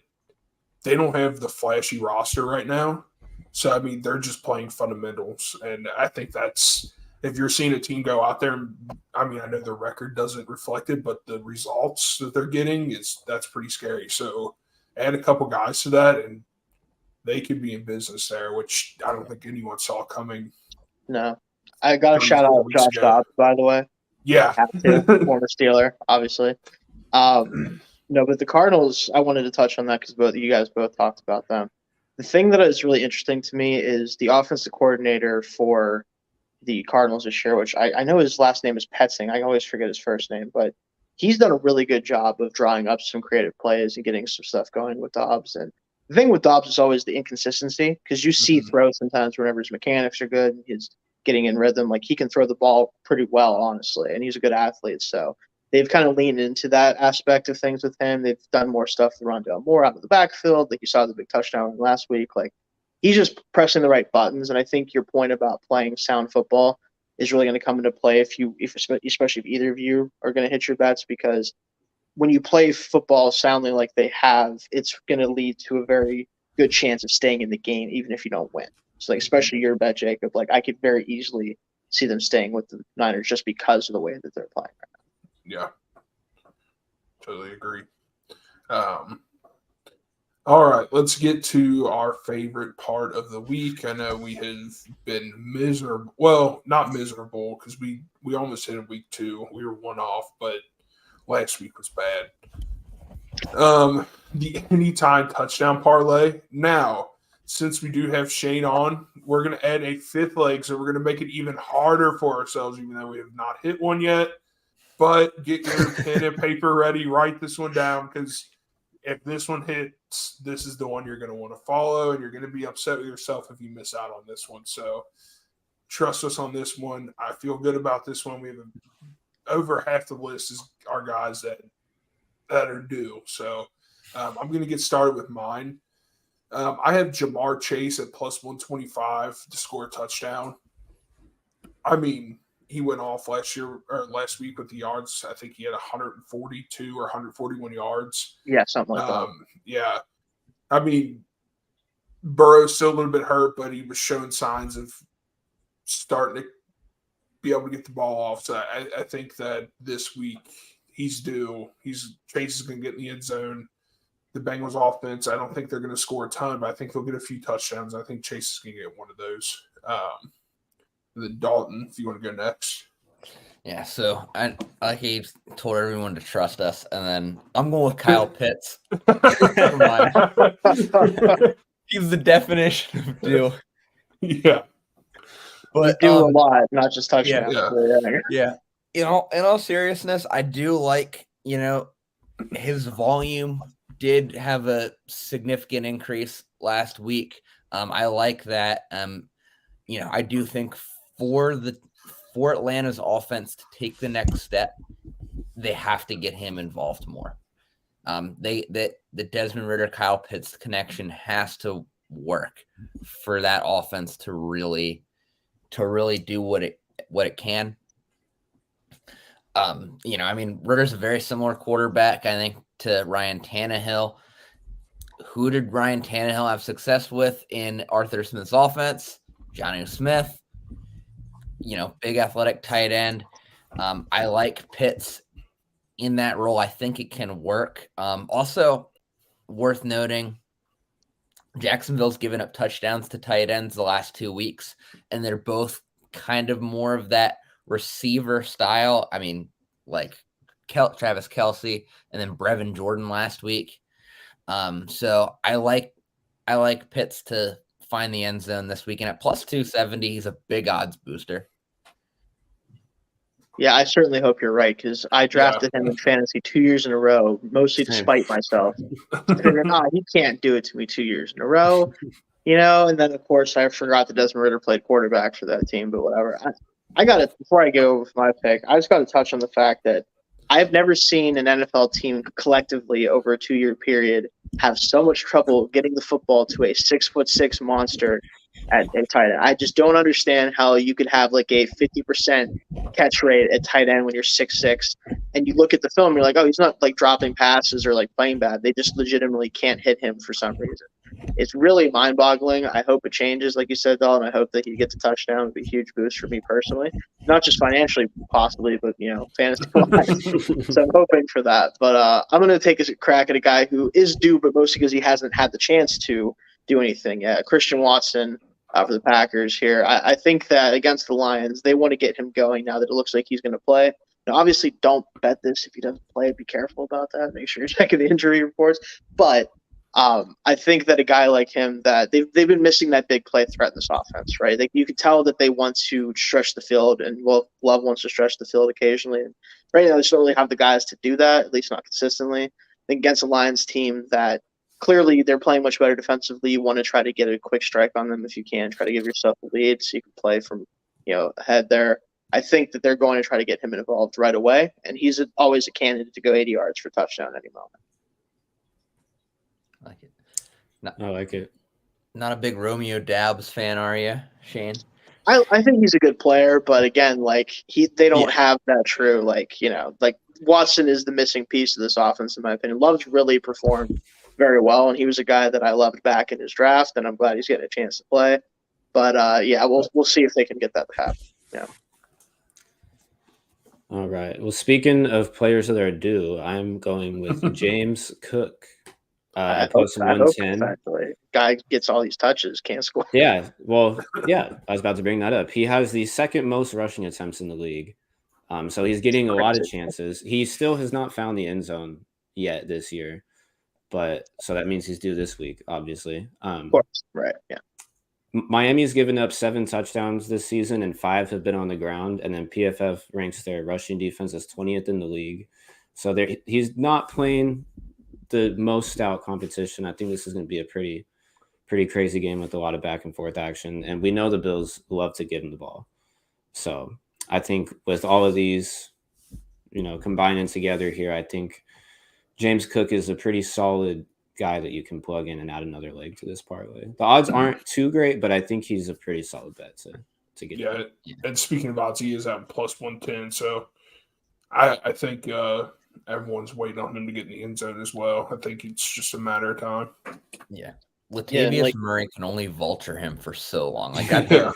Speaker 1: they don't have the flashy roster right now. So, I mean, they're just playing fundamentals. And I think that's – if you're seeing a team go out there – I mean, I know their record doesn't reflect it, but the results that they're getting, that's pretty scary. So, add a couple guys to that, and they could be in business there, which I don't think anyone saw coming.
Speaker 2: No. I got to shout out Josh Dobbs, by the way.
Speaker 1: Yeah.
Speaker 2: Have to. Former Steeler, obviously. No, but the Cardinals, I wanted to touch on that because you guys both talked about them. The thing that is really interesting to me is the offensive coordinator for the Cardinals this year, which I know his last name is Petzing. I always forget his first name, but he's done a really good job of drawing up some creative plays and getting some stuff going with Dobbs. And the thing with Dobbs is always the inconsistency because you see throws sometimes whenever his mechanics are good and he's getting in rhythm. Like he can throw the ball pretty well, honestly, and he's a good athlete. So they've kind of leaned into that aspect of things with him. They've done more stuff with Rondale Moore out of the backfield. Like you saw the big touchdown last week. Like he's just pressing the right buttons. And I think your point about playing sound football is really going to come into play especially if either of you are going to hit your bets, because when you play football soundly like they have, it's going to lead to a very good chance of staying in the game, even if you don't win. So like, especially your bet, Jacob, like I could very easily see them staying with the Niners just because of the way that they're playing right now.
Speaker 1: Yeah, totally agree. All right, let's get to our favorite part of the week. I know we have been miserable. Well, not miserable because we almost hit a week 2. We were 1 off, but last week was bad. The anytime touchdown parlay. Now, since we do have Shane on, we're going to add a 5th leg, so we're going to make it even harder for ourselves, even though we have not hit one yet. But get your pen and paper ready. Write this one down because if this one hits, this is the one you're going to want to follow, and you're going to be upset with yourself if you miss out on this one. So trust us on this one. I feel good about this one. We have over half the list is our guys that are due. So I'm going to get started with mine. I have Jamar Chase at plus 125 to score a touchdown. I mean, he went off last week with the yards. I think he had 142 or 141 yards.
Speaker 2: Yeah, something like that.
Speaker 1: Yeah. I mean, Burrow's still a little bit hurt, but he was showing signs of starting to be able to get the ball off. So I think that this week he's due. Chase is going to get in the end zone. The Bengals offense, I don't think they're going to score a ton, but I think they'll get a few touchdowns. I think Chase is going to get one of those. And then Dalton, if you want to go next.
Speaker 3: Yeah, so I like he told everyone to trust us, and then I'm going with Kyle Pitts. He's the definition of due.
Speaker 1: Yeah.
Speaker 2: But do a lot, not just touchdowns.
Speaker 3: Yeah. In all seriousness, I do like, his volume did have a significant increase last week. I like that. I do think for Atlanta's offense to take the next step, they have to get him involved more. The Desmond Ridder Kyle Pitts connection has to work for that offense to really do what it can. Ritter's a very similar quarterback, I think, to Ryan Tannehill. Who did Ryan Tannehill have success with in Arthur Smith's offense? Jonnu Smith, big athletic tight end. I like Pitts in that role. I think it can work. Also worth noting, Jacksonville's given up touchdowns to tight ends the last 2 weeks, and they're both kind of more of that receiver style. I mean, like Travis Kelce and then Brevin Jordan last week. So I like Pitts to find the end zone this weekend at plus 270. He's a big odds booster.
Speaker 2: Yeah, I certainly hope you're right, because I drafted him in fantasy 2 years in a row, mostly to spite myself. He can't do it to me 2 years in a row, and then, of course, I forgot that Desmond Ridder played quarterback for that team, but whatever. I got to, before I go with my pick, I just got to touch on the fact that I've never seen an NFL team collectively over a 2-year period have so much trouble getting the football to a 6'6" monster at tight end. I just don't understand how you could have like a 50% catch rate at tight end when you're 6'6", and you look at the film, you're like, oh, he's not like dropping passes or like playing bad. They just legitimately can't hit him for some reason. It's really mind-boggling. I hope it changes, like you said, Dalton. I hope that he gets a touchdown. It would be a huge boost for me personally, not just financially, possibly, but fantasy-wise. So I'm hoping for that. But I'm going to take a crack at a guy who is due, but mostly because he hasn't had the chance to do anything yet. Christian Watson for the Packers here. I think that against the Lions, they want to get him going now that it looks like he's going to play. Now, obviously, don't bet this if he doesn't play. Be careful about that. Make sure you're checking the injury reports. But I think that a guy like him, that they've been missing that big play threat in this offense, right? You can tell that they want to stretch the field, and Love wants to stretch the field occasionally. And right now, they just don't really have the guys to do that, at least not consistently. I think against a Lions team that clearly they're playing much better defensively, you want to try to get a quick strike on them if you can. Try to give yourself a lead so you can play from ahead there. I think that they're going to try to get him involved right away, and he's always a candidate to go 80 yards for touchdown at any moment.
Speaker 3: I like it.
Speaker 4: I like it.
Speaker 3: Not a big Romeo Doubs fan, are you, Shane?
Speaker 2: I think he's a good player, but again, they don't have that true, Watson is the missing piece of this offense, in my opinion. Love's really performed very well, and he was a guy that I loved back in his draft, and I'm glad he's getting a chance to play. But we'll see if they can get that to happen. Yeah.
Speaker 4: All right. Well, speaking of players that are due, I'm going with James Cook. I plus 110.
Speaker 2: Guy gets all these touches, can't score.
Speaker 4: Yeah. Well, yeah, I was about to bring that up. He has the second most rushing attempts in the league. So he's getting a lot of chances. He still has not found the end zone yet this year. But so that means he's due this week, obviously.
Speaker 2: Of course. Right. Yeah.
Speaker 4: Miami's given up 7 touchdowns this season, and 5 have been on the ground. And then PFF ranks their rushing defense as 20th in the league. So he's not playing the most stout competition. I think this is going to be a pretty crazy game with a lot of back and forth action. And we know the Bills love to give him the ball. So I think with all of these, combining together here, I think James Cook is a pretty solid guy that you can plug in and add another leg to this parlay. The odds aren't too great, but I think he's a pretty solid bet to get.
Speaker 1: Yeah, and speaking of odds, he is at plus 110. So I think everyone's waiting on him to get in the end zone as well. I think it's just a matter of time.
Speaker 3: Yeah. Latavius Murray can only vulture him for so long. Like that.
Speaker 2: Yeah.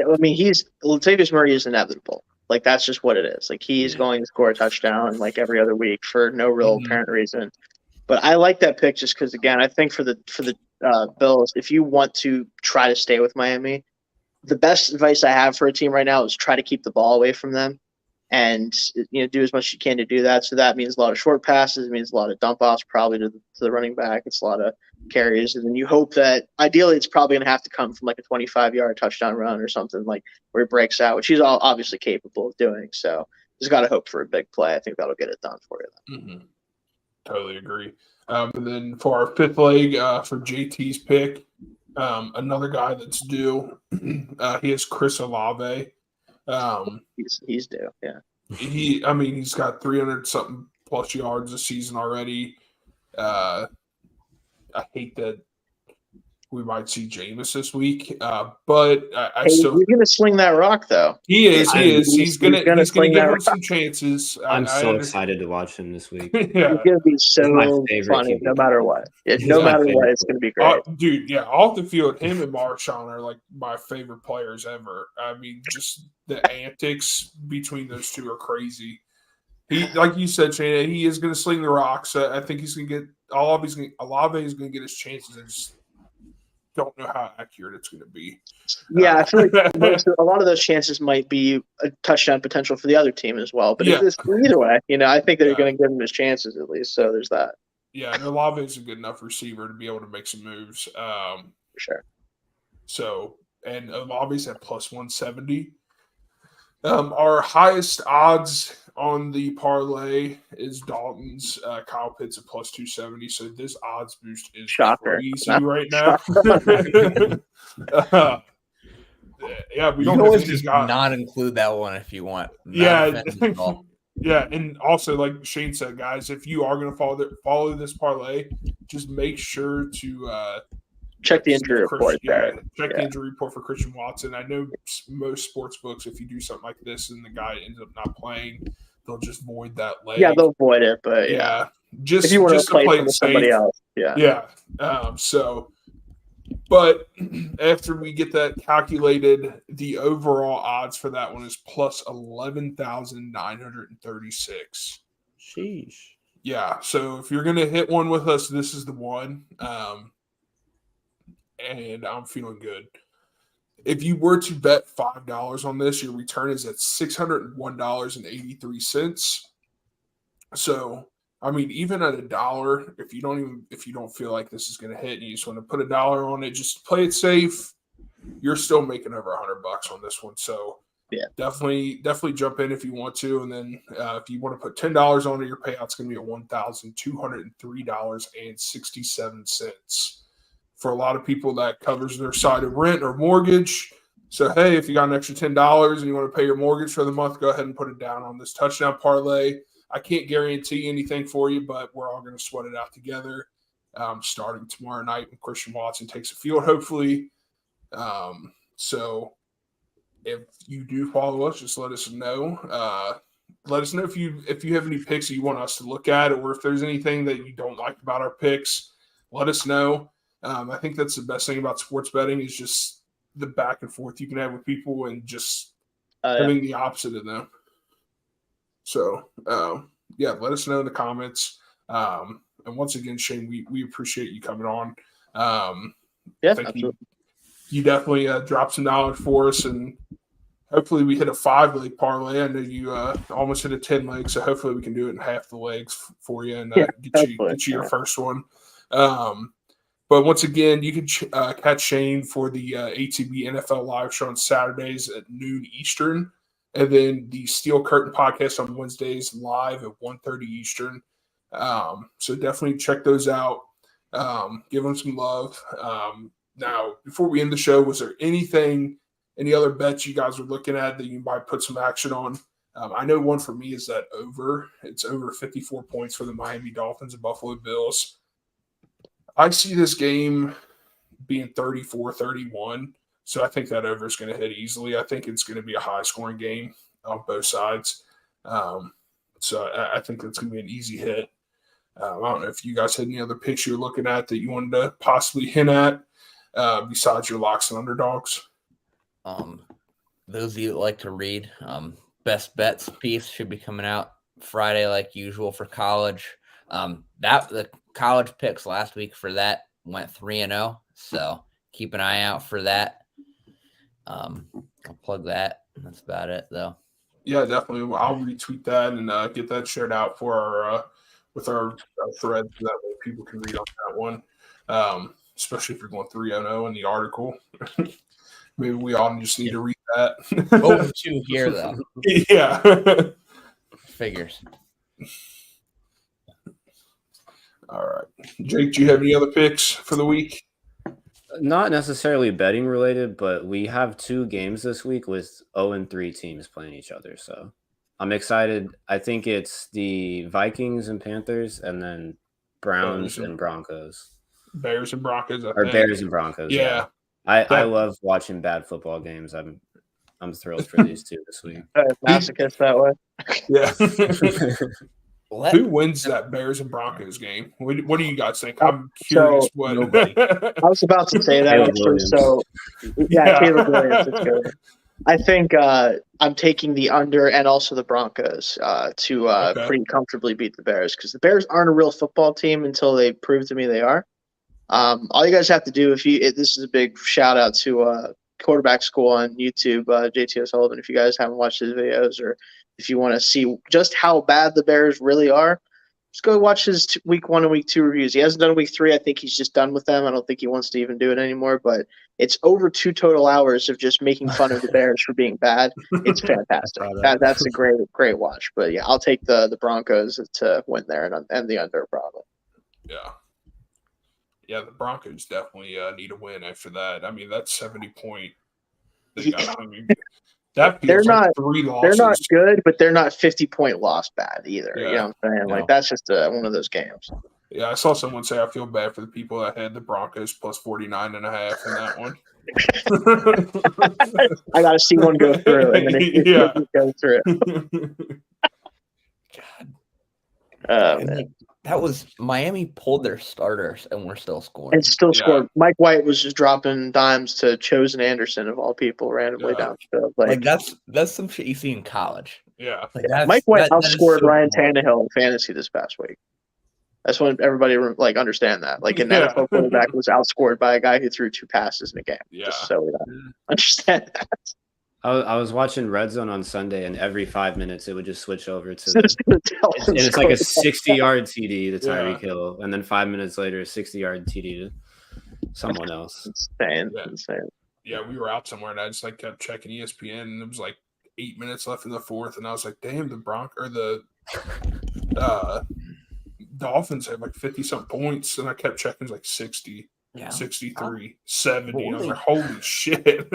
Speaker 2: I mean, Latavius Murray is inevitable. Like that's just what it is. Like he's going to score a touchdown like every other week for no real apparent reason. But I like that pick just because, again, I think for the Bills, if you want to try to stay with Miami, the best advice I have for a team right now is try to keep the ball away from them, and do as much as you can to do that. So that means a lot of short passes, it means a lot of dump offs probably to the running back. It's a lot of carries, and then you hope that ideally it's probably going to have to come from like a 25-yard touchdown run or something like where he breaks out, which he's obviously capable of doing. So just got to hope for a big play. I think that'll get it done for you.
Speaker 1: Mm-hmm. Totally agree. And then for our fifth leg, for JT's pick, another guy that's due. He has Chris Olave.
Speaker 2: He's due. Yeah.
Speaker 1: He's got 300 something plus yards this season already. I hate that we might see Jameis this week, but
Speaker 2: He's going to sling that rock, though.
Speaker 1: He is. He's going to give him some chances.
Speaker 4: I'm so excited to watch him this week.
Speaker 1: Yeah.
Speaker 2: He's going to be so funny no matter what. Yeah, no matter what, it's going to be great.
Speaker 1: Dude, yeah, off the field, him and Marshawn are like my favorite players ever. I mean, just the antics between those two are crazy. He, like you said, Shane, he is going to sling the rocks. I think he's going to get Olave is going to get his chances. I just don't know how accurate it's going to be.
Speaker 2: Yeah, I feel like a lot of those chances might be a touchdown potential for the other team as well. But it's either way, I think they're going to give him his chances at least. So there's that.
Speaker 1: Yeah, and Olave is a good enough receiver to be able to make some moves.
Speaker 2: For sure.
Speaker 1: So, and Olave's at plus 170. Our highest odds on the parlay is Dalton's. Kyle Pitts at plus 270. So this odds boost is crazy right now. We don't
Speaker 3: always just not include that one if you want.
Speaker 1: Yeah. Yeah, and also like Shane said, guys, if you are going to follow this parlay, just make sure to
Speaker 2: check the injury report.
Speaker 1: Check the injury report for Christian Watson. I know most sports books, if you do something like this and the guy ends up not playing, they'll just void that leg.
Speaker 2: Yeah, they'll void it, but
Speaker 1: just
Speaker 2: if you want
Speaker 1: just
Speaker 2: to play with somebody else,
Speaker 1: but after we get that calculated, the overall odds for that one is plus 11,936.
Speaker 4: Sheesh.
Speaker 1: Yeah, so if you're gonna hit one with us, this is the one. And I'm feeling good. If you were to bet $5 on this, your return is at $601.83. So, I mean, even at $1, if you don't feel like this is going to hit and you just want to put $1 on it, just play it safe. You're still making over $100 on this one. So, definitely jump in if you want to. And then if you want to put $10 on it, your payout's going to be at $1,203.67. For a lot of people, that covers their side of rent or mortgage. So, hey, if you got an extra $10 and you want to pay your mortgage for the month, go ahead and put it down on this touchdown parlay. I can't guarantee anything for you, but we're all going to sweat it out together starting tomorrow night when Christian Watson takes the field, hopefully. So if you do follow us, just let us know. Let us know if you have any picks that you want us to look at, or if there's anything that you don't like about our picks, let us know. I think that's the best thing about sports betting is just the back and forth you can have with people and just having the opposite of them. So, let us know in the comments. And once again, Shane, we appreciate you coming on.
Speaker 2: Absolutely.
Speaker 1: You definitely dropped some knowledge for us, and hopefully we hit a 5-leg parlay. I know you almost hit a 10-leg, so hopefully we can do it in half the legs for you and get you your first one. But once again, you can catch Shane for the ATB NFL live show on Saturdays at noon Eastern, and then the Steel Curtain podcast on Wednesdays live at 1:30 Eastern. So definitely check those out. Give them some love. Now, before we end the show, was there any other bets you guys were looking at that you might put some action on I know one for me is that over. It's over 54 points for the Miami Dolphins and Buffalo Bills. I see this game being 34-31, so I think that over is going to hit easily. I think it's going to be a high-scoring game on both sides. So I think that's going to be an easy hit. I don't know if you guys had any other picks you're looking at that you wanted to possibly hint at besides your locks and underdogs.
Speaker 3: Those of you that like to read, best bets piece should be coming out Friday like usual for college. The college picks last week for that went 3-0, so keep an eye out for that. I'll plug that. That's about it, though.
Speaker 1: Yeah, definitely. I'll retweet that and get that shared out for our with our thread so that way people can read on that one. Especially if you're going 3-0 in the article. Maybe we all just need to read that.
Speaker 3: 0-2 here, though.
Speaker 1: Yeah.
Speaker 3: Figures.
Speaker 1: All right. Jake, do you have any other picks for the week?
Speaker 4: Not necessarily betting related, but we have 2 games this week with 0-3 teams playing each other. So I'm excited. I think it's the Vikings and Panthers, and then Browns and Broncos.
Speaker 1: Bears and Broncos.
Speaker 4: Bears and Broncos.
Speaker 1: Yeah.
Speaker 4: I love watching bad football games. I'm thrilled for these 2 this week.
Speaker 2: Masochist that way.
Speaker 1: Yeah. Who wins that Bears and Broncos game? What do you guys think? I'm curious.
Speaker 2: I was about to say that. Actually, so, Caleb Williams. It's good. I think I'm taking the under and also the Broncos to pretty comfortably beat the Bears, because the Bears aren't a real football team until they prove to me they are. All you guys have to do, this is a big shout out to Quarterback School on YouTube, JT O'Sullivan. If you guys haven't watched his videos, or if you want to see just how bad the Bears really are, just go watch his week 1 and week 2 reviews. He hasn't done week 3. I think he's just done with them. I don't think he wants to even do it anymore, but it's over 2 total hours of just making fun of the Bears for being bad. It's fantastic. That's a great watch. But yeah, I'll take the Broncos to win there and the under probably.
Speaker 1: Yeah, the Broncos definitely need a win after that. I mean, that's 70-point. That feels like 3 losses.
Speaker 2: They're not good, but they're not 50-point loss bad either.
Speaker 1: Yeah.
Speaker 2: You know what I'm saying? Like, that's just one of those games.
Speaker 1: Yeah, I saw someone say I feel bad for the people that had the Broncos plus 49.5 in that one.
Speaker 2: I got to see one go through, and then it goes through.
Speaker 3: God. That was Miami pulled their starters and we're still scoring.
Speaker 2: And still scored. Mike White was just dropping dimes to Chosen Anderson of all people randomly downfield. Like
Speaker 3: that's some shit you see in college.
Speaker 1: Yeah.
Speaker 2: Mike White outscored Ryan Tannehill in fantasy this past week. That's when everybody understand that. Like an NFL quarterback was outscored by a guy who threw 2 passes in a game.
Speaker 1: Yeah.
Speaker 2: Just so we understand that.
Speaker 4: I was watching Red Zone on Sunday, and every 5 minutes it would just switch over to and it's like a 60-yard TD to Tyreek Hill, and then 5 minutes later, a 60-yard TD to someone else.
Speaker 2: Insane.
Speaker 1: Yeah, we were out somewhere, and I just kept checking ESPN, and it was 8 minutes left in the 4th, and I was like, "Damn, the Dolphins have 50-something points," and I kept checking, it was 60. Yeah. 63, 70. I was like, holy shit.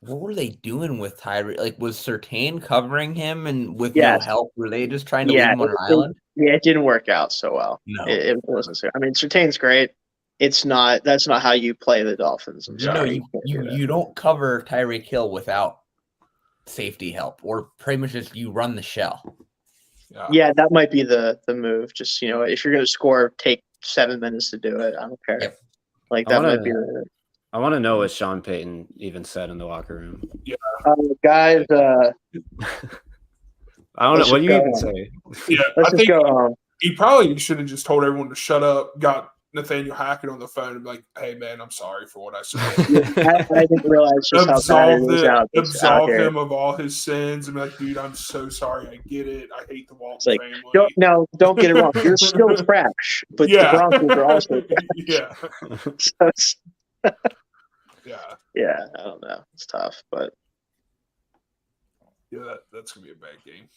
Speaker 3: What were they doing with Tyreek? Was Surtain covering him and with no help? Were they just trying to leave him on an island?
Speaker 2: Yeah, it didn't work out so well.
Speaker 3: No.
Speaker 2: It wasn't so. I mean, Surtain's great. That's not how you play the Dolphins. I'm sorry.
Speaker 3: You don't cover Tyreek Hill without safety help, or pretty much just you run the shell.
Speaker 2: Yeah, that might be the move. Just, if you're going to score, take 7 minutes to do it. I don't care.
Speaker 3: Yep.
Speaker 2: Might be.
Speaker 4: I want to know what Sean Payton even said in the locker room.
Speaker 1: Yeah,
Speaker 2: guys.
Speaker 4: I don't know. What do you even say?
Speaker 1: Yeah,
Speaker 2: let's just go home.
Speaker 1: He probably should have just told everyone to shut up. Got Nathaniel Hackett on the phone and be like, "Hey, man, I'm sorry for what I said."
Speaker 2: I didn't realize just how bad it was out.
Speaker 1: Absolve him of all his sins and be like, "Dude, I'm so sorry. I get it. I hate the Walton family."
Speaker 2: Don't get it wrong. You're still trash, but the Broncos are also trash. Yeah. I don't know. It's tough, but
Speaker 1: that's gonna be a bad game.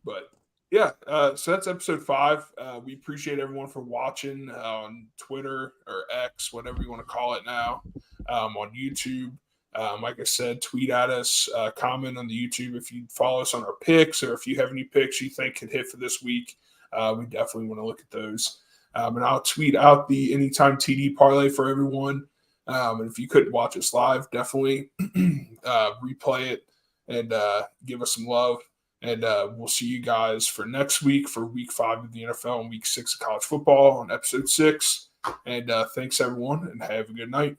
Speaker 1: But yeah, so that's episode 5. We appreciate everyone for watching on Twitter or X, whatever you want to call it now, on YouTube. Like I said, tweet at us, comment on the YouTube if you follow us on our picks, or if you have any picks you think could hit for this week. We definitely want to look at those. And I'll tweet out the Anytime TD parlay for everyone. And if you couldn't watch us live, definitely replay it and give us some love. And we'll see you guys for next week for week 5 of the NFL and week 6 of college football on episode 6. And thanks, everyone, and have a good night.